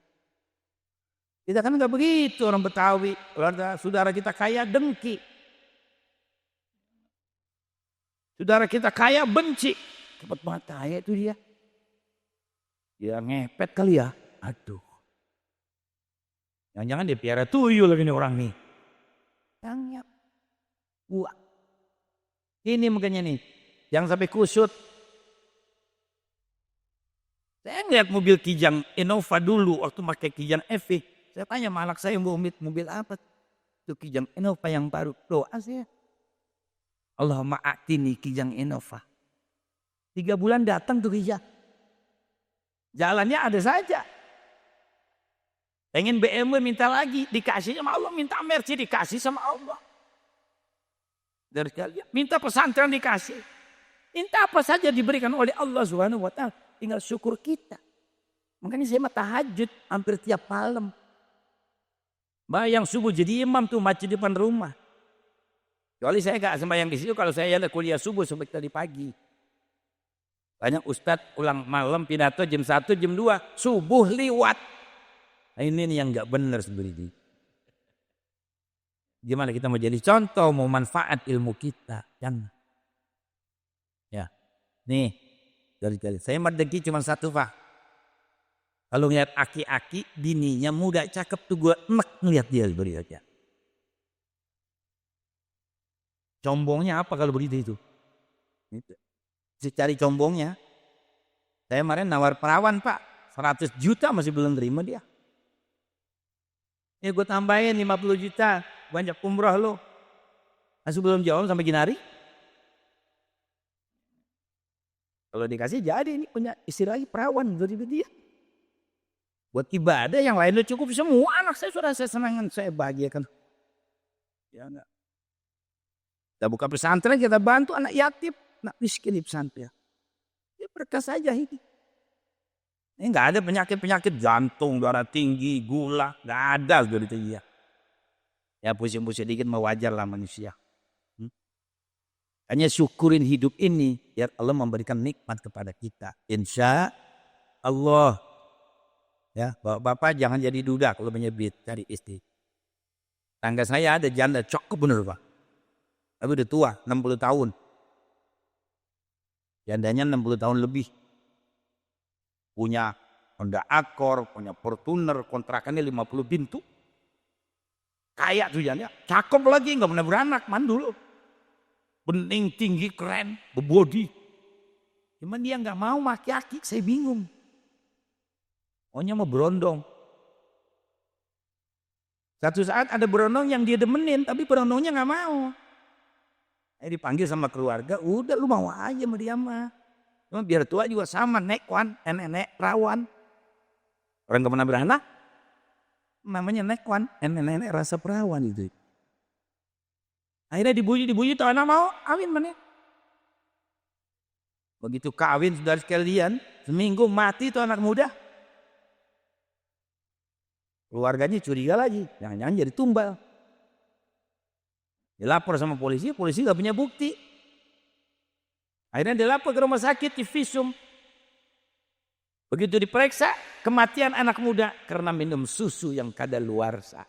Speaker 1: Kita kan enggak begitu orang Betawi. Kalau ada saudara kita kaya dengki. Saudara kita kaya benci. Cepat banget kaya itu dia. Dia ngepet kali ya. Aduh. Jangan-jangan dia piara tuyul lagi nih orang nih. Jangan. Wah. Ini makanya nih. Jangan sampai kusut. Saya ngeliat mobil Kijang Innova dulu. Waktu pakai Kijang EV. Saya tanya sama anak saya mobil apa. Itu Kijang Innova yang baru. Doa saya. Allahumma a'tini Kijang Innova. 3 bulan datang tuh Kijang. Jalannya ada saja. Pengen BMW minta lagi. Dikasih sama Allah. Minta Mercy dikasih sama Allah. Dari kalian. Minta pesantren dikasih. Minta apa saja diberikan oleh Allah Subhanahu wa ta'ala. Tinggal syukur kita. Makanya saya mah tahajud hampir tiap malam. Bayang subuh jadi imam tuh masjid depan rumah. Kecuali saya gak sembahyang di situ kalau saya ada kuliah subuh sampai tadi pagi. Banyak ustadz ulang malam pidato jam 1, jam 2. Subuh liwat. Nah ini yang gak benar sebenarnya. Gimana kita mau jadi contoh, mau manfaat ilmu kita. Jangan. Ya. Nih. Dari saya merdeki cuma satu Pak. Kalau ngeliat aki-aki, bininya muda cakep tuh gue enak ngeliat dia berikutnya. Combongnya apa kalau begitu itu? Cari combongnya. Saya kemarin nawar perawan Pak. 100 juta masih belum terima dia. Ya gue tambahin 50 juta. Banyak umroh lo. Masih belum jawab sampai ginari. Kalau dikasih jadi ini punya istri lagi perawan dari dia. Buat ibadah yang lain udah cukup semua. Anak saya sudah saya senangan, saya bahagiakan. Ya enggak. Kita buka pesantren, kita bantu anak yatim, anak miskin di pesantren. Ya berkah saja ini. Ini nggak ada penyakit-penyakit jantung, darah tinggi, gula, nggak ada dari dia. Ya pusing-pusing dikit mau wajar lah manusia. Hanya syukurin hidup ini, biar Allah memberikan nikmat kepada kita. Insya Allah. Ya, bapak jangan jadi duda kalau menyebut cari istri. Tangga saya ada janda cakep bener Pak. Tapi udah tua, 60 tahun. Jandanya 60 tahun lebih. Punya Honda Accord, punya Fortuner, kontrakannya 50 pintu. Kaya tuh jandanya, cakep lagi, gak pernah beranak, mandul. Bening, tinggi, keren, berbodi. Cuman dia gak mau maki-aki, saya bingung. Maunya mau berondong. Satu saat ada berondong yang dia demenin, tapi berondongnya gak mau. Dipanggil sama keluarga, udah lu mau aja sama dia mah. Cuma biar tua juga sama, nekwan, nenek rawan. Orang gak pernah beranak, namanya nekwan, nenek rasa perawan itu. Akhirnya dibuji, tuh anak mau kawin mana? Begitu kawin saudara sekalian, seminggu mati tuh anak muda. Keluarganya curiga lagi, jangan-jangan jadi tumbal. Dilapor sama polisi gak punya bukti. Akhirnya dilapor ke rumah sakit, divisum. Begitu diperiksa, kematian anak muda karena minum susu yang kadaluarsa.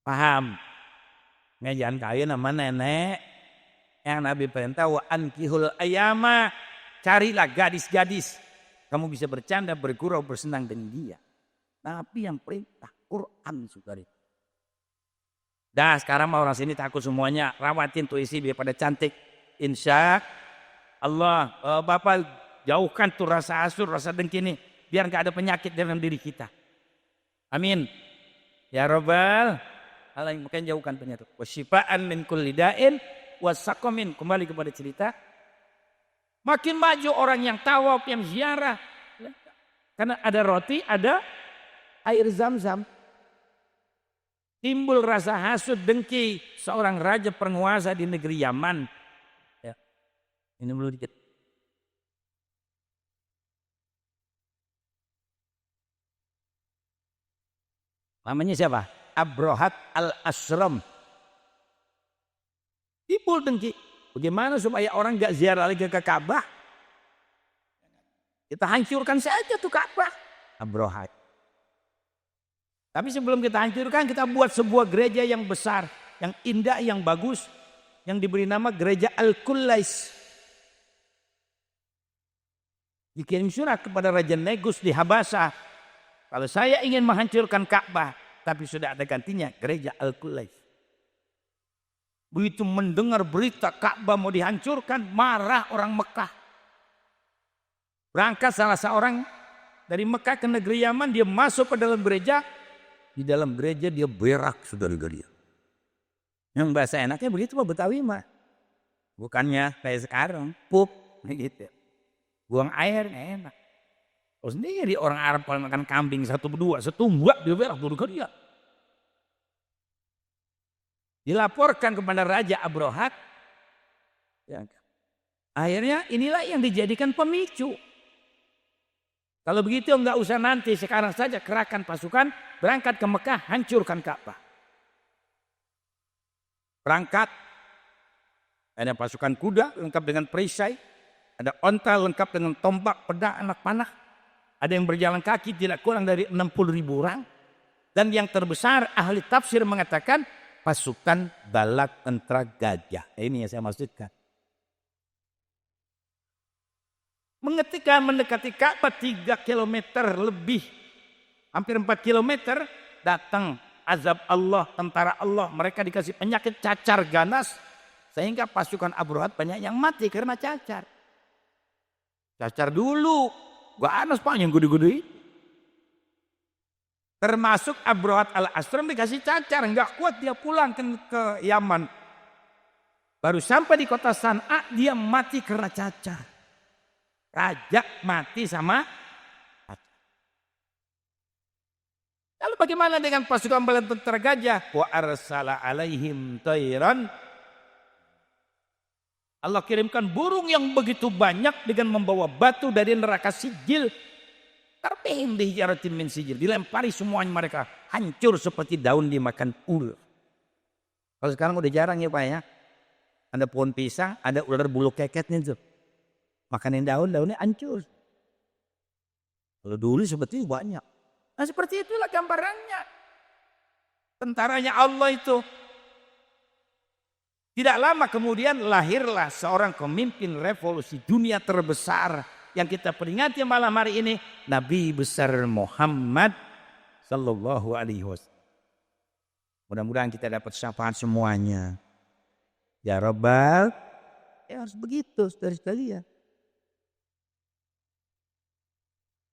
Speaker 1: Paham? Jangan kawin sama nenek. Yang Nabi perintah, wa ankihul ayama. Carilah gadis-gadis. Kamu bisa bercanda, bergurau, bersenang dengan dia. Nabi yang perintah, Quran saudara. Dah sekarang mau orang sini takut semuanya. Rawatin tuh isi biar pada cantik. Insya Allah Bapak jauhkan tuh rasa hasud, rasa dengki ini. Biar gak ada penyakit dalam diri kita. Amin. Ya Rabbal alamin. Makanya jauhkan penyakit. Wasyifa'an min kulli da'in wasaqamin. Kembali kepada cerita. Makin maju orang yang tawaf, yang ziarah. Karena ada roti, ada air zam-zam. Timbul rasa hasud, dengki seorang raja penguasa di negeri Yaman. Ya. Ini dulu dikit. Namanya siapa? Abrahat al-Asram. Timbul dengki. Bagaimana supaya orang gak ziarah lagi ke Ka'bah? Kita hancurkan saja tuh Ka'bah. Abrahat. Tapi sebelum kita hancurkan, kita buat sebuah gereja yang besar, yang indah, yang bagus, yang diberi nama Gereja Al-Qullais. Dikirim surat kepada Raja Negus di Habasa. Kalau saya ingin menghancurkan Ka'bah, tapi sudah ada gantinya, Gereja Al-Qullais. Begitu mendengar berita Ka'bah mau dihancurkan, marah orang Mekah. Berangkat salah seorang dari Mekah ke negeri Yaman, dia masuk ke dalam gereja. Di dalam gereja dia berak, saudara-saudara. Yang bahasa enaknya begitu Pak Betawi mah. Bukannya kayak sekarang, pup gitu. Buang air enak. Oh sendiri orang Arab kalau makan kambing satu berdua, setumbak dia berak dulu dia. Dilaporkan kepada Raja Abrahat. Ya. Akhirnya inilah yang dijadikan pemicu. Kalau begitu enggak usah nanti, sekarang saja kerahkan pasukan, berangkat ke Mekah, hancurkan Ka'bah. Berangkat, ada pasukan kuda lengkap dengan perisai, ada onta lengkap dengan tombak, pedang, anak panah. Ada yang berjalan kaki tidak kurang dari 60.000 orang. Dan yang terbesar ahli tafsir mengatakan pasukan balak tentara gajah. Ini yang saya maksudkan. Ketika mendekati Ka'bah 3 km lebih, hampir 4 km, datang azab Allah, tentara Allah. Mereka dikasih penyakit cacar ganas, sehingga pasukan Abrahat banyak yang mati karena cacar. Cacar dulu, gak anas Pak yang gede-gede. Termasuk Abrahat al-Asram dikasih cacar, nggak kuat dia pulang ke Yaman. Baru sampai di kota San'a dia mati karena cacar. Raja mati sama cacar. Lalu bagaimana dengan pasukan bala tentara gajah? Wa arsala alaihim tayran. Allah kirimkan burung yang begitu banyak dengan membawa batu dari neraka Sijil. Tarbihim bihijaratin min sijil. Dilempari semuanya mereka. Hancur seperti daun dimakan ular. Kalau sekarang udah jarang ya Pak ya. Ada pohon pisang, ada ular bulu keketnya tuh. Makanin daun-daunnya hancur. Kalau dulu seperti itu banyak. Nah seperti itulah gambarannya. Tentaranya Allah itu. Tidak lama kemudian lahirlah seorang pemimpin revolusi dunia terbesar yang kita peringati malam hari ini, Nabi besar Muhammad sallallahu alaihi wasallam. Mudah-mudahan kita dapat syafaat semuanya. Ya Rabbal, ya harus begitu saudara-saudara.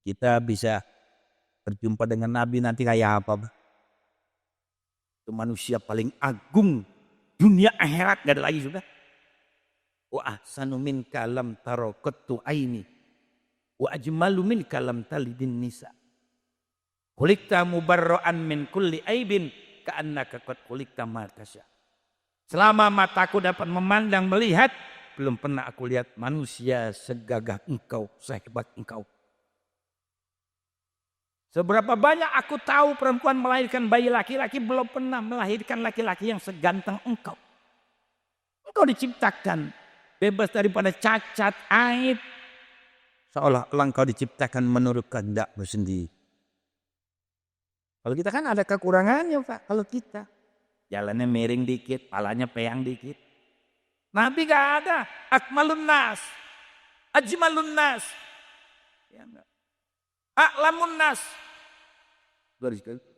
Speaker 1: Kita bisa berjumpa dengan Nabi nanti kayak apa? Itu manusia paling agung dunia akhirat, gak ada lagi sudah. Wa ahsanu min kalam taraqattu aini wa ajmalu min kalam talidin nisa. Khuliqta mubarra'an min kulli aibin ka'annaka qad khuliqta ma tasya. Selama mataku dapat memandang melihat, belum pernah aku lihat manusia segagah engkau, sehebat engkau. Seberapa banyak aku tahu perempuan melahirkan bayi laki-laki, belum pernah melahirkan laki-laki yang seganteng engkau. Engkau diciptakan bebas daripada cacat, aib. Seolah-olah engkau diciptakan menurut kehendakmu sendiri. Kalau kita kan ada kekurangannya Pak. Kalau kita jalannya miring dikit, palanya peyang dikit. Nabi gak ada. Akmalun nas, ajmalun nas, ya, a'lamun nas.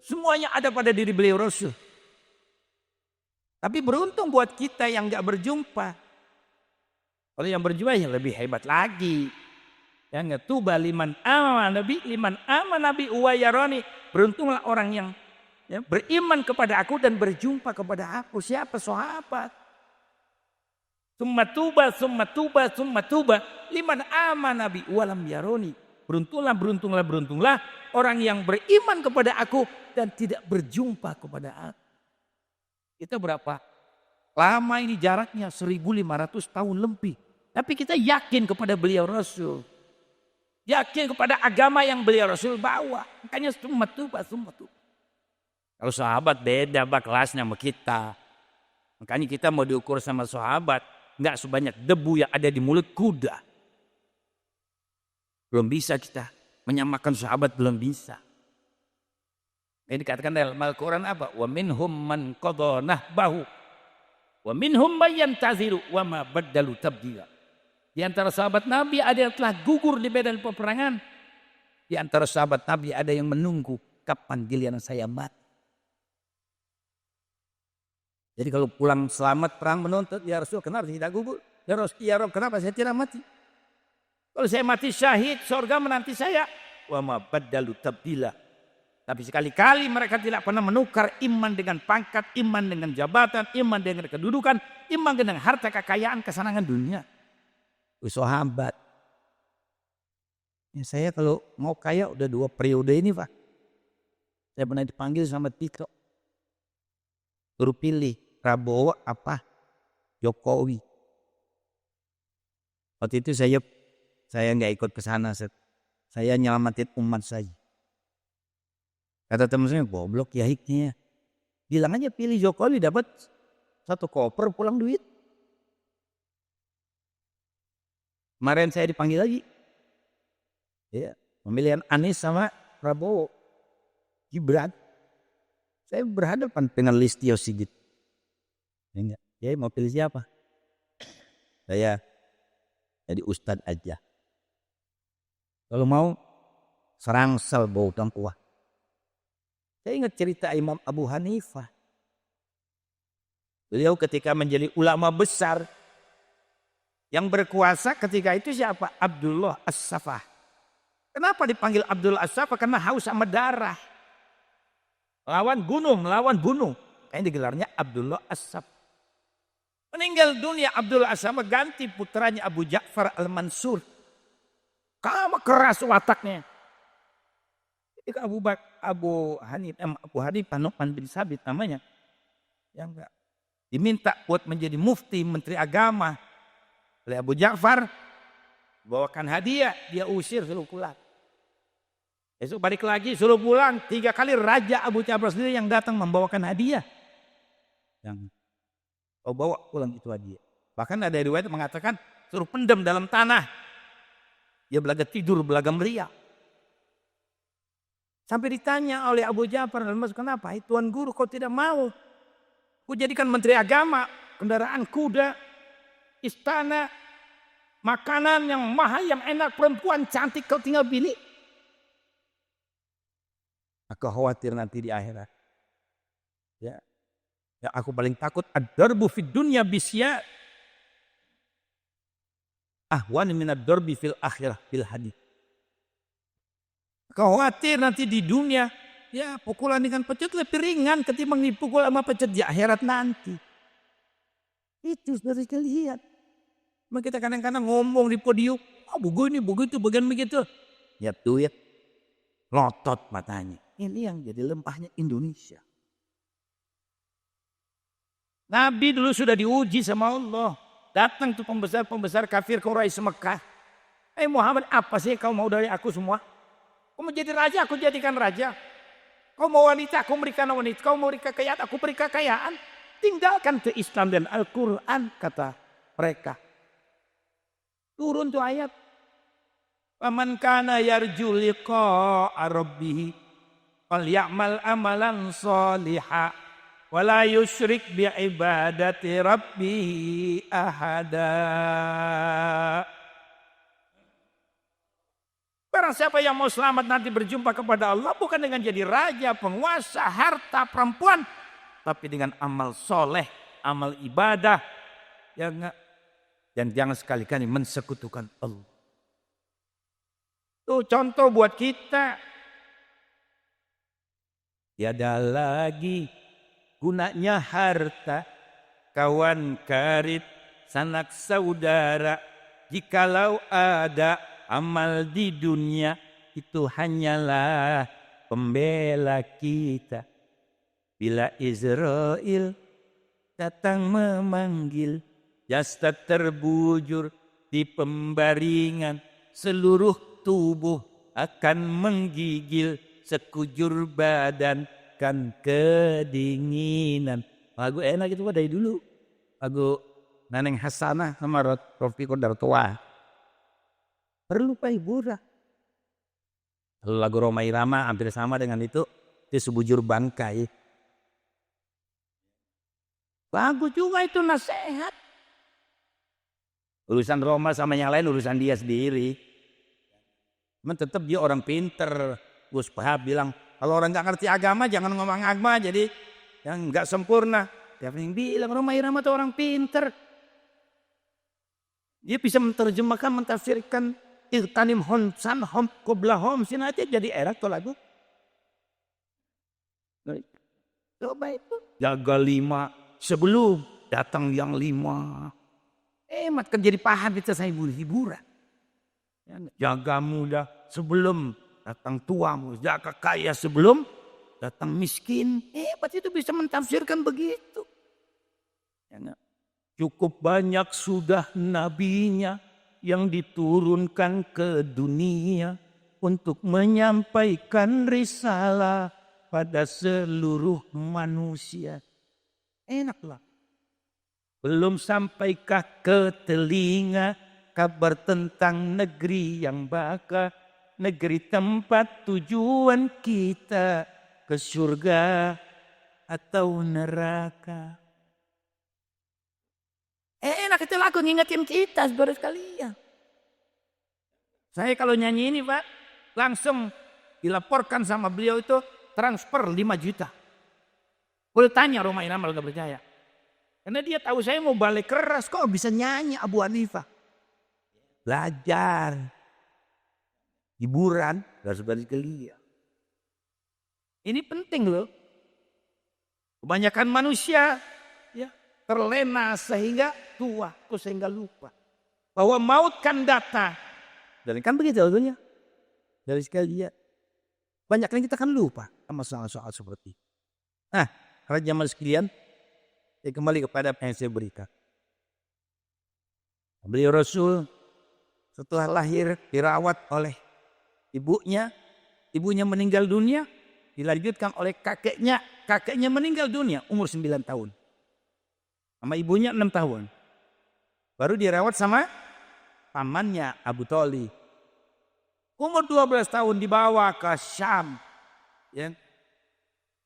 Speaker 1: Semuanya ada pada diri beliau Rasul. Tapi beruntung buat kita yang nggak berjumpa. Kalau yang berjumpa yang lebih hebat lagi. Yang tuba liman aman nabi wa yarani. Beruntunglah orang yang beriman kepada aku dan berjumpa kepada aku. Siapa? Sahabat. Summa tuba liman aman nabi walam yaroni. Beruntunglah orang yang beriman kepada aku dan tidak berjumpa kepada aku. Kita berapa lama ini jaraknya? 1500 tahun lebih. Tapi kita yakin kepada beliau Rasul. Yakin kepada agama yang beliau Rasul bawa. Makanya summa tuba. Kalau sahabat beda kelasnya sama kita. Makanya kita mau diukur sama sahabat. Enggak sebanyak debu yang ada di mulut kuda. Belum bisa kita menyamakan sahabat, belum bisa. Ini dikatakan dalam Al-Quran apa? Wa minhum man qadha nahbahu wa minhum man yantaziru wa ma baddalu tabdila. Di antara sahabat Nabi ada yang telah gugur di medan peperangan. Di antara sahabat Nabi ada yang menunggu kapan giliran saya mati. Jadi kalau pulang selamat perang menuntut, ya Rasul kenapa tidak gugur? Ya Rasul, ya Rabb kenapa saya tidak mati? Kalau saya mati syahid, surga menanti saya. Wa ma baddalu tabdila. Tapi sekali-kali mereka tidak pernah menukar iman dengan pangkat, iman dengan jabatan, iman dengan kedudukan, iman dengan harta kekayaan, kesenangan dunia. Sahabat. Ya, saya kalau mau kaya udah 2 periode ini Pak. Saya pernah dipanggil sama Tito. Suruh pilih Prabowo apa Jokowi. Waktu itu saya nggak ikut ke sana. Saya nyelamatin umat saya. Kata teman saya, goblok ya hiknya. Bilang aja pilih Jokowi dapat 1 koper pulang duit. Kemarin saya dipanggil lagi. Ya, pemilihan Anies sama Prabowo. Gibran. Saya berhadapan dengan Listio Sigit. Ya, mau pilih siapa? Saya jadi ustad aja. Kalau mau serangsel bau tangkuah. Saya ingat cerita Imam Abu Hanifah. Beliau ketika menjadi ulama besar. Yang berkuasa ketika itu siapa? Abdullah As-Safah. Kenapa dipanggil Abdullah As-Safah? Karena haus sama darah. Melawan bunuh. Kayaknya digelarnya Abdullah As-Safah. Meninggal dunia Abdullah As-Safah ganti putranya Abu Ja'far Al-Mansur. Kamu keras wataknya. Ketika Abu Hanifah Nu'man bin Sabit namanya. Yang enggak diminta buat menjadi mufti, menteri agama. Oleh Abu Ja'far. Bawakan hadiah. Dia usir suruh pulang. Besok balik lagi suruh pulang. 3 kali Raja Abu Ja'far sendiri yang datang membawakan hadiah. Yang bawa pulang itu hadiah. Bahkan ada riwayat mengatakan suruh pendam dalam tanah. Dia belaga tidur, belaga meriah. Sampai ditanya oleh Abu Ja'far, kenapa? Tuan guru kau tidak mau. Ku jadikan menteri agama, kendaraan kuda, istana, makanan yang mahal, yang enak, perempuan cantik kau tinggal pilih. Aku khawatir nanti di akhirat. Ya, aku paling takut ad-darbu fid dunya bisya ahwan min ad-darbi fil akhirah bil hadid. Khawatir nanti di dunia ya pukulan dengan pecut lebih ringan ketimbang dipukul sama pecut di akhirat nanti. Itu sudah kita lihat. Kita kadang-kadang ngomong di podium, begini, begitu, bagian begitu. Ya duit, lotot matanya. Ini yang jadi lempahnya Indonesia. Nabi dulu sudah diuji sama Allah. Datang tuh pembesar kafir Quraisy Mekah. Muhammad, apa sih kau mau dari aku semua? Kau mau jadi raja, aku jadikan raja. Kau mau wanita, aku berikan wanita. Kau mau beri kekayaan, aku beri kekayaan. Tinggalkan ke Islam dan Al-Quran, kata mereka. Turun tuh ayat. Faman kana yarju liqa'a rabbih falyamal amalan shaliha wa la yusyrik bi ibadati rabbih ahada. Barang siapa yang mau selamat nanti berjumpa kepada Allah bukan dengan jadi raja, penguasa, harta, perempuan, tapi dengan amal soleh amal ibadah. Ya enggak? Dan jangan sekali-kali mensekutukan Allah. Tuh contoh buat kita. Tiada lagi gunanya harta, kawan karib, sanak saudara. Jikalau ada amal di dunia, itu hanyalah pembela kita. Bila Israel datang memanggil, jasad terbujur di pembaringan, seluruh tubuh akan menggigil, sekujur badan kan kedinginan. Lagu enak itu dari dulu. Lagu Naneng Hasanah sama Rofiqo Dartoa. Perlu Pak hiburan. Lagu Roma Irama hampir sama dengan itu sebujur bangkai. Bagus juga itu nasihat. Urusan Roma sama yang lain urusan dia sendiri. Cuman tetap dia orang pinter. Gus Pahab bilang kalau orang nggak ngerti agama jangan ngomong agama, jadi yang nggak sempurna. Siapa yang bilang Roma Irama itu orang pinter? Dia bisa menerjemahkan, mentafsirkan Irtanim Honsan Hom Koblahom Sin aja jadi erat tuh lagu. Coba itu. Jaga 5 sebelum datang yang 5. Mat kan jadi paham kita saya hiburan. Jaga muda sebelum datang tuamu. Jaga kaya sebelum datang miskin. Hebat itu bisa mentafsirkan begitu. Cukup banyak sudah nabinya yang diturunkan ke dunia untuk menyampaikan risalah pada seluruh manusia. Enaklah. Belum sampaikah ke telinga kabar tentang negeri yang baka, negeri tempat tujuan kita ke surga atau neraka. Enak itu lagu ngingetin kita saudara sekalian. Saya kalau nyanyi ini Pak, langsung dilaporkan sama beliau itu transfer 5 juta. Boleh tanya Roma Irama kalau gak percaya. Karena dia tahu saya mau balik keras, kok bisa nyanyi Abu Hanifah. Belajar. Hiburan, harus balik ke dia. Ini penting loh. Kebanyakan manusia ya terlena sehingga tua, sehingga lupa. Bahwa maut kan datang. Dan kan begitu sebetulnya. Dari sekalian. Banyak yang kita kan lupa sama soal-soal seperti itu. Nah, para jamaah sekalian, saya kembali kepada apa yang saya berikan. Beliau Rasul setelah lahir dirawat oleh ibunya. Ibunya meninggal dunia, dilanjutkan oleh kakeknya. Kakeknya meninggal dunia umur 9 tahun. Sama ibunya 6 tahun. Baru dirawat sama pamannya Abu Thalib. Umur 12 tahun dibawa ke Syam. Ya.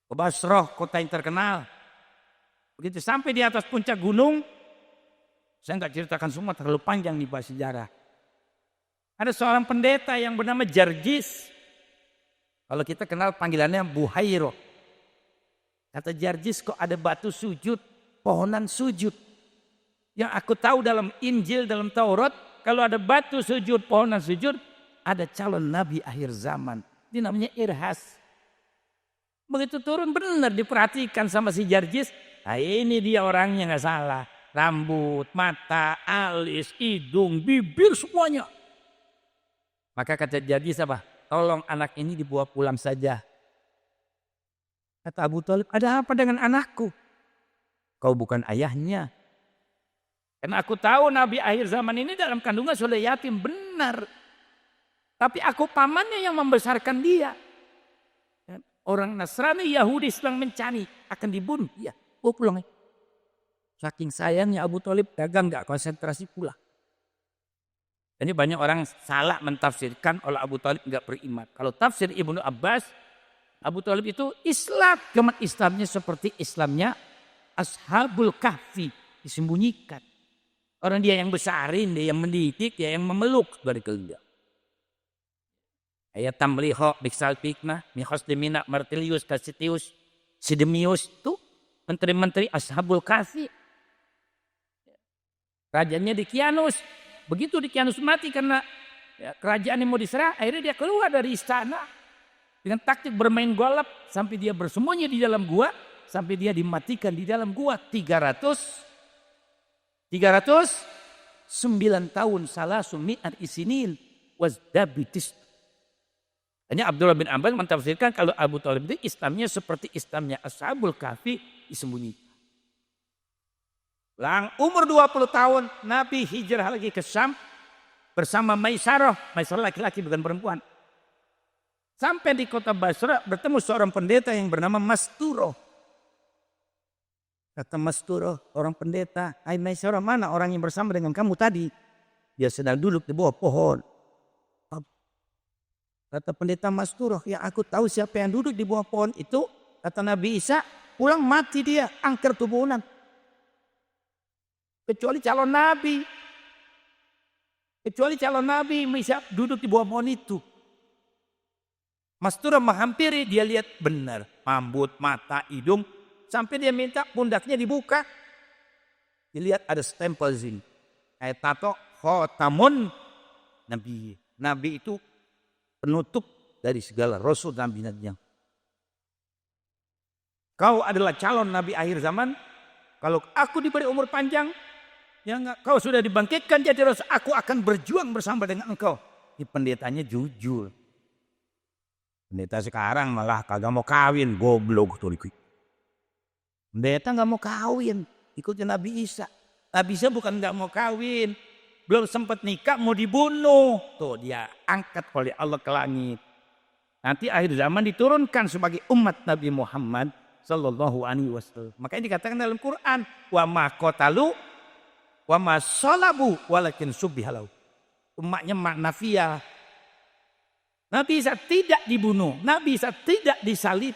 Speaker 1: Ke Basrah, kota yang terkenal. Begitu sampai di atas puncak gunung. Saya nggak ceritakan semua, terlalu panjang nih bahas sejarah. Ada seorang pendeta yang bernama Jarjis. Kalau kita kenal panggilannya Buhairo. Kata Jarjis, kok ada batu sujud, pohonan sujud. Yang aku tahu dalam Injil, dalam Taurat, kalau ada batu sujud, pohonan sujud, ada calon nabi akhir zaman. Ini namanya Irhas. Begitu turun benar diperhatikan sama si Jarjis. Nah ini dia orangnya gak salah. Rambut, mata, alis, hidung, bibir semuanya. Maka kata Jarjis apa? Tolong anak ini dibawa pulang saja. Kata Abu Thalib, ada apa dengan anakku? Kau bukan ayahnya. Karena aku tahu nabi akhir zaman ini dalam kandungan sudah yatim. Benar. Tapi aku pamannya yang membesarkan dia. Orang Nasrani, Yahudi sedang mencari. Akan dibunuh. Ya, pulang. Saking sayangnya Abu Thalib dagang gak konsentrasi pulang. Ini banyak orang salah mentafsirkan oleh Abu Thalib gak beriman. Kalau tafsir Ibnu Abbas, Abu Thalib itu Islam. Cuma Islamnya seperti Islamnya Ashabul Kahfi. Disembunyikan. Orang dia yang besarin, dia yang mendidik, dia yang memeluk dari keluarga. Ayat tamliho, biksal pikna, mihos demina, martilius, kasitius, sidemius. Itu menteri-menteri Ashabul Kahfi. Rajanya di Kianus. Begitu di Kianus mati karena kerajaan yang mau diserang, akhirnya dia keluar dari istana. Dengan taktik bermain golap sampai dia bersembunyi di dalam gua, sampai dia dimatikan di dalam gua 309 tahun salah sumi'at isinin wazdabitis. Hanya Abdullah bin Abbas mentafsirkan kalau Abu Thalib itu Islamnya seperti Islamnya Ashabul Kahfi, disembunyikan. Umur 20 tahun Nabi hijrah lagi ke Syam bersama Maisarah. Maisarah laki-laki bukan perempuan. Sampai di kota Basra bertemu seorang pendeta yang bernama Masturo. Kata Masturo, orang pendeta, "Hai Maisarah, mana orang yang bersama dengan kamu tadi?" Dia sedang duduk di bawah pohon. Kata pendeta Masturo, "Ya aku tahu siapa yang duduk di bawah pohon itu." Kata Nabi Isa, "Pulang mati dia, angker tubuhan. Kecuali calon Nabi. Kecuali calon Nabi bisa duduk di bawah pohon itu." Masturo menghampiri, dia lihat benar. Rambut, mata, hidung. Sampai dia minta pundaknya dibuka. Dilihat ada stempel sini. Kayak tato, khotamun Nabi. Nabi itu penutup dari segala rasul nabi yang. Kau adalah calon nabi akhir zaman. Kalau aku diberi umur panjang, ya enggak, kau sudah dibangkitkan jadi rasul, aku akan berjuang bersama dengan engkau. Ini pendetanya jujur. Pendeta sekarang malah kagak mau kawin, goblok tuh. Pendeta nggak mau kawin, ikutin Nabi Isa. Nabi Isa bukan nggak mau kawin, belum sempat nikah mau dibunuh. Tuh dia angkat oleh Allah ke langit. Nanti akhir zaman diturunkan sebagai umat Nabi Muhammad Sallallahu Alaihi Wasallam. Makanya dikatakan dalam Quran, wa ma qatalu wa ma salabu walakin subbihalau. Umatnya maknafiyah. Nabi Isa tidak dibunuh, Nabi Isa tidak disalib.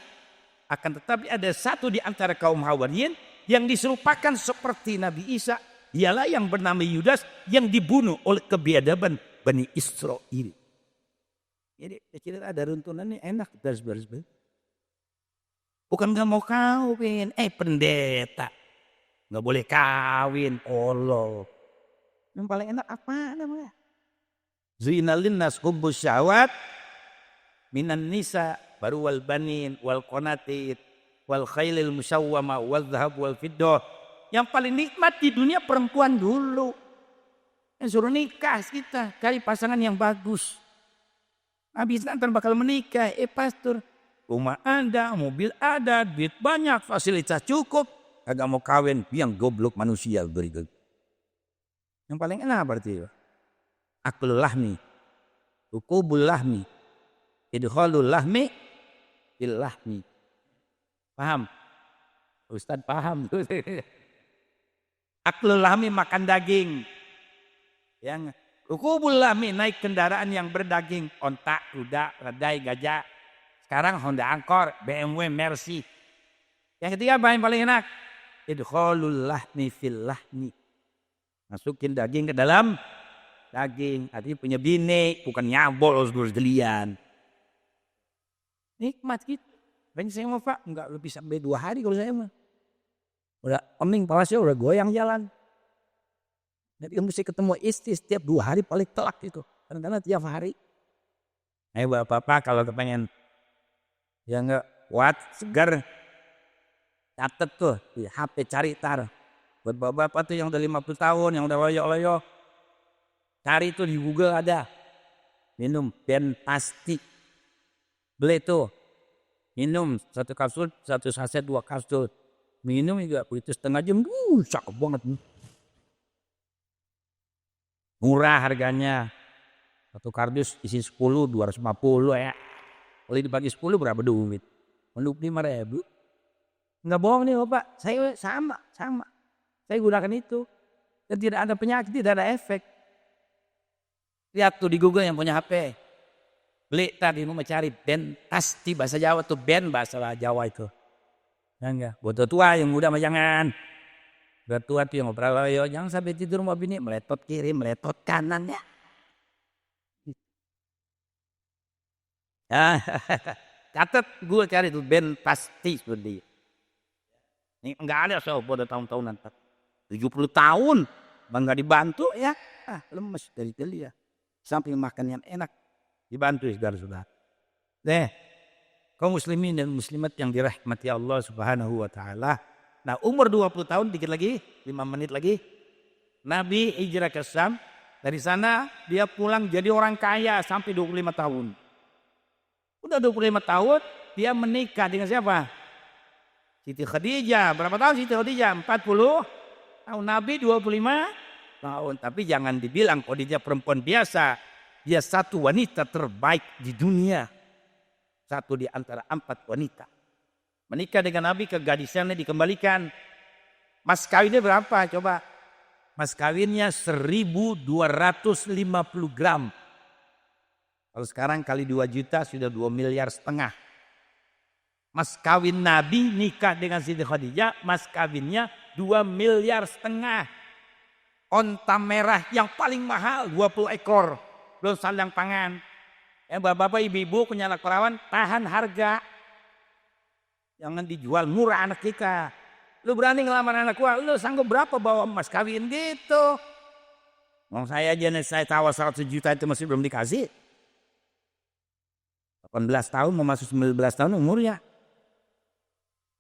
Speaker 1: Akan tetapi ada satu di antara kaum Hawariyin yang diserupakan seperti Nabi Isa. Dialah yang bernama Yudas yang dibunuh oleh kebiadaban Bani Israel. Jadi cerita ada runtunannya enak. Bukan gak mau kawin, pendeta. Gak boleh kawin, Allah. Yang paling enak apa namanya? Zuinalin nas hubbus syahwat minan nisa baru wal banin wal qanatit wal khailil musawwama wal dhahab wal fiddah. Yang paling nikmat di dunia perempuan dulu. Yang suruh nikah kita, cari pasangan yang bagus. Habis nanti bakal menikah, pastor, rumah ada, mobil ada, duit banyak, fasilitas cukup, kagak mau kawin, yang goblok manusia berikut. Yang paling enak berarti aklul lahmi, ukubul lahmi, idkhalul lahmi fil lahmi. Paham? Ustaz paham. Aklul lahmi makan daging. Yang ukubul lahmi naik kendaraan yang berdaging, onta, kuda, keledai, gajah. Sekarang Honda Angkor, BMW, Mercy. Yang ketiga apa yang paling enak? Idkhalul lahmi fil lahmi. Masukin daging ke dalam daging, artinya punya bini, bukan nyabol gelian. Nikmat gitu. Banyak saya mau Pak, enggak lebih sampai 2 hari kalau saya mah. Udah oming pawasnya udah goyang jalan. Jadi mesti ketemu istri setiap 2 hari paling telak gitu. Kadang-kadang tiap hari. Ayo bapak-bapak kalau kepengen ya enggak kuat, segar, catet tuh di HP cari tar. Buat bapak-bapak tuh yang udah 50 tahun, yang udah loyo-loyo. Cari tuh di Google ada. Minum Ben Pasti. Beli tuh. Minum 1 kapsul, 1 saset 2 kapsul. Minum juga begitu setengah jam. Cakep banget. Murah harganya. 1 kardus isi 10, 250 ya. Kalau dibagi 10 berapa duit? 25.000. Enggak bohong nih Bapak. Saya sama. Saya gunakan itu. Dan tidak ada penyakit, tidak ada efek. Lihat tuh di Google yang punya HP. Beli tadi mau cari Ben Pasti bahasa Jawa tuh, Ben bahasa Jawa itu. Ya enggak, buat tua yang muda mah jangan. Buat tua tuh yang ngobrol yo, jangan sampai tidur sama bini meletot kiri, meletot kanan ya. Ya, catat gue cari tuh Ben Pasti seperti ini enggak ada so pada tahun-tahunan 70 tahun Bang nggak dibantu ya, lemes dari dia. Sampai makan yang enak, dibantu saudara-saudara. Kaum muslimin dan muslimat yang dirahmati Allah Subhanahu wa taala. Nah, umur 20 tahun dikit lagi, 5 menit lagi. Nabi hijrah ke Syam. Dari sana dia pulang jadi orang kaya sampai 25 tahun. Udah 25 tahun dia menikah dengan siapa? Siti Khadijah. Berapa tahun Siti Khadijah? 40 tahun. Nabi 25 tahun. Tapi jangan dibilang Khadijah perempuan biasa. Dia satu wanita terbaik di dunia. Satu di antara 4 wanita. Menikah dengan Nabi, kegadisannya dikembalikan. Mas kawinnya berapa? Coba. Mas kawinnya 1.250 gram. Kalau sekarang kali 2 juta sudah 2,5 miliar. Mas kawin Nabi nikah dengan Siti Khadijah, mas kawinnya 2,5 miliar. Onta merah yang paling mahal 20 ekor. Belum sandang pangan. Bapak-bapak, ibu-ibu punya anak perawan, tahan harga. Jangan dijual murah anak kita. Lu berani ngelamar anak gua, lu sanggup berapa bawa mas kawin gitu. Mau saya aja nih, saya tawar 100 juta itu masih belum dikasih. 18 tahun mau masuk 19 tahun umurnya.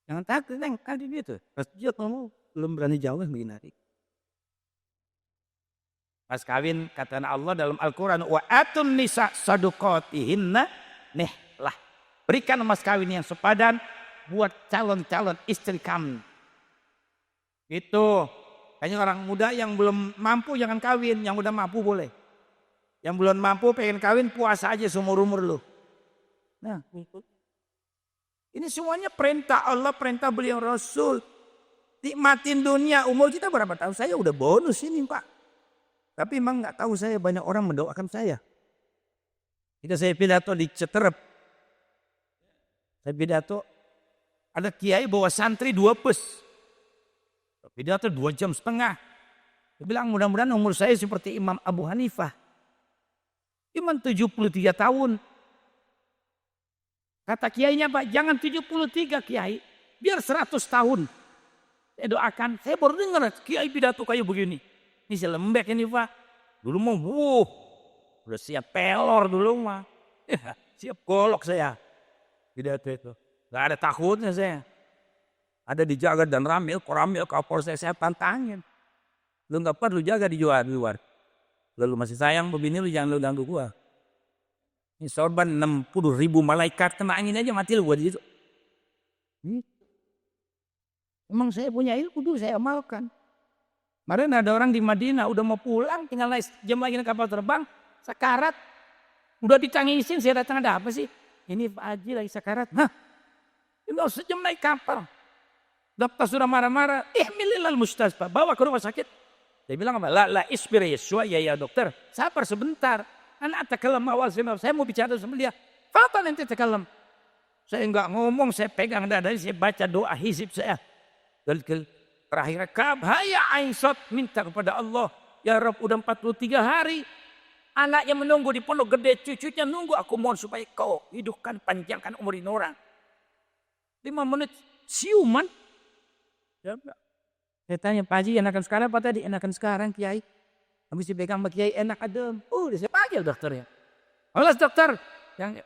Speaker 1: Jangan takut, Neng, kali gitu. Pas dia kamu belum berani jawab begini. Mas kawin kata Allah dalam Al-Quran, wa atun nisa saduqatihinna lah. Berikan mas kawin yang sepadan buat calon-calon istri kamu. Itu kayaknya orang muda yang belum mampu jangan kawin, yang udah mampu boleh. Yang belum mampu pengen kawin puasa aja seumur umur lu. Nah, ini semuanya perintah Allah, perintah beliau Rasul. Nikmatin dunia. Umur kita berapa tahun? Saya udah bonus ini, Pak. Tapi emang nggak tahu saya, banyak orang mendoakan saya. Kita saya pidato di Ceterep. Saya pidato ada kiai bawa santri 2 bus. Pidato 2,5 jam. Dia bilang mudah-mudahan umur saya seperti Imam Abu Hanifah. Imam 73 tahun. Kata kiainya, Pak, jangan 73 kiai. Biar 100 tahun. Saya doakan, saya baru dengar kiai pidato kayak begini. Ini si lembek ini, Pak. Dulu mau udah siap pelor dulu mah. Siap golok saya. Pidato itu. Gak ada takutnya saya. Ada dijaga dan ramil, koramil, kapol saya pantangin. Lu gak perlu jaga di luar. Lalu masih sayang begini lu jangan lu ganggu gua. Ini sorban 60.000 malaikat kena angin aja mati lu gua di situ. Emang saya punya ilmu dulu saya amalkan. Kemarin ada orang di Madinah udah mau pulang tinggal jam lagi kapal terbang. Sekarat. Udah ditangisin saya datang ada apa sih? Ini Pak Haji lagi sekarat. Hah? Ini sejam naik kapal. Dokter sudah marah-marah, ihmililal mustasfa, bawa ke rumah sakit. Dia bilang apa? La isbir Yesua, ya dokter, sabar sebentar. Anak takalam awal saya mau bicara sama dia. Apa nanti takalam? Saya enggak ngomong, saya pegang dadanya, saya baca doa hizib saya. Dan terakhir kabhaya ainsot minta kepada Allah, ya Rabb udah 43 hari. Anaknya menunggu di pondok gede, cucunya nunggu, aku mohon supaya kau hidupkan, panjangkan umur ini orang. 5 menit siuman. Saya tanya, Pak Haji enakan sekarang apa tadi? Enakan sekarang Kiai. Habis dipegang sama Kiai enak adem. Saya panggil dokternya. Alas dokter. Yang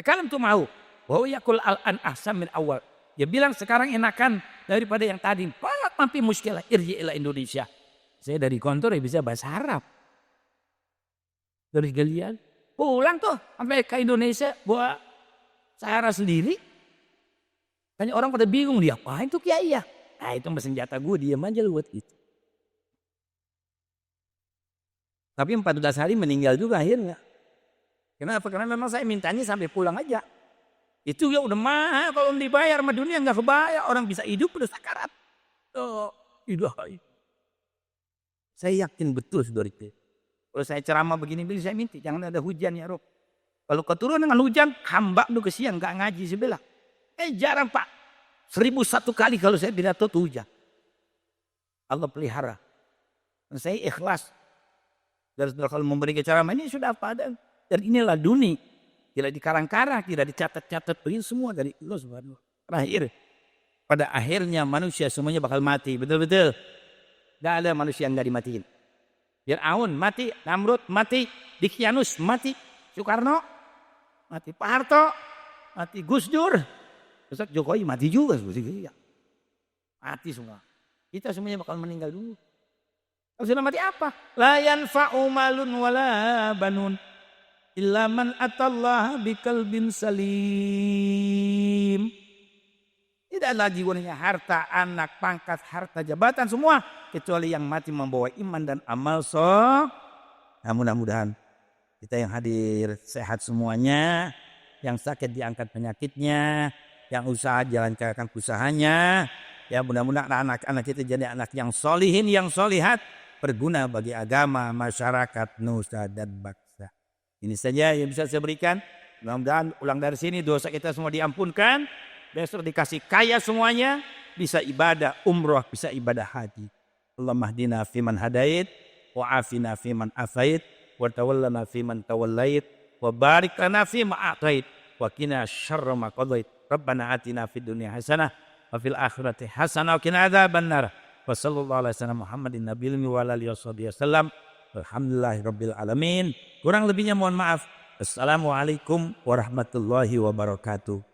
Speaker 1: kalian tuh mau. Bahwa yakul al-an ahsam min awal. Dia bilang sekarang enakan daripada yang tadi. Banget mampi muskilah irji ila Indonesia. Saya dari kantor ya bisa bahasa Arab. Dari galian. Pulang tuh sampai ke Indonesia bawa Sahara sendiri. Banyak orang pada bingung, dia apain tuh Kiai ya? Nah itu senjata gue, diam aja lu buat gitu. Tapi 14 hari meninggal juga akhirnya. Kenapa? Karena memang saya mintanya sampai pulang aja. Itu ya udah mahal, kalau dibayar sama dunia gak kebayar. Orang bisa hidup udah sakarat. Saya yakin betul saudara itu. Kalau saya ceramah begini, saya minta jangan ada hujan ya Rob. Kalau keturunan dengan hujan, hamba lu kesian gak ngaji sebelah. Jarang Pak. 1001 kali kalau saya pidato tuh hujan. Allah pelihara. Dan saya ikhlas. Dan kalau memberi ceramah ini sudah apa ada. Dan inilah dunia. Tidak dikarang-karang, tidak dicatat-catat. Ini semua dari Allah Subhanahu. Terakhir. Pada akhirnya manusia semuanya bakal mati. Betul-betul. Gak ada manusia yang gak dimatiin. Fir'aun mati, Namrud mati, Dikyanus mati, Soekarno mati, Pak Harto mati, Gus Dur, Ustaz Jokowi mati juga. Mati semua. Kita semuanya bakal meninggal dulu. Kalau sudah mati apa? La yanfa'u malun wala banun illa man atallaha biqalbin salim. Tidak lagi gunanya harta, anak, pangkat, harta, jabatan semua kecuali yang mati membawa iman dan amal soleh. Nah, mudah-mudahan kita yang hadir sehat semuanya, yang sakit diangkat penyakitnya, yang usaha jalankan usahanya. Ya, mudah-mudahan anak-anak kita jadi anak yang solihin, yang solihat, berguna bagi agama, masyarakat, nusa dan bangsa. Ini saja yang bisa saya berikan. Mudah-mudahan ulang dari sini dosa kita semua diampunkan. Besok dikasih kaya semuanya, bisa ibadah umroh, bisa ibadah haji. Allahumma hdina fiman hadait, wa afina fiman afait, wa tawallana fiman tawallait, wa barik lana fima a'tait, wa qina syarra ma qadait. Rabbana atina fid dunya hasanah wa fil akhirati hasanah wa qina adzabannar. Wa sallallahu alaihi wasallam Muhammadin nabiyil wa alihi wasallam. Alhamdulillahirabbil alamin. Kurang lebihnya mohon maaf. Assalamualaikum warahmatullahi wabarakatuh.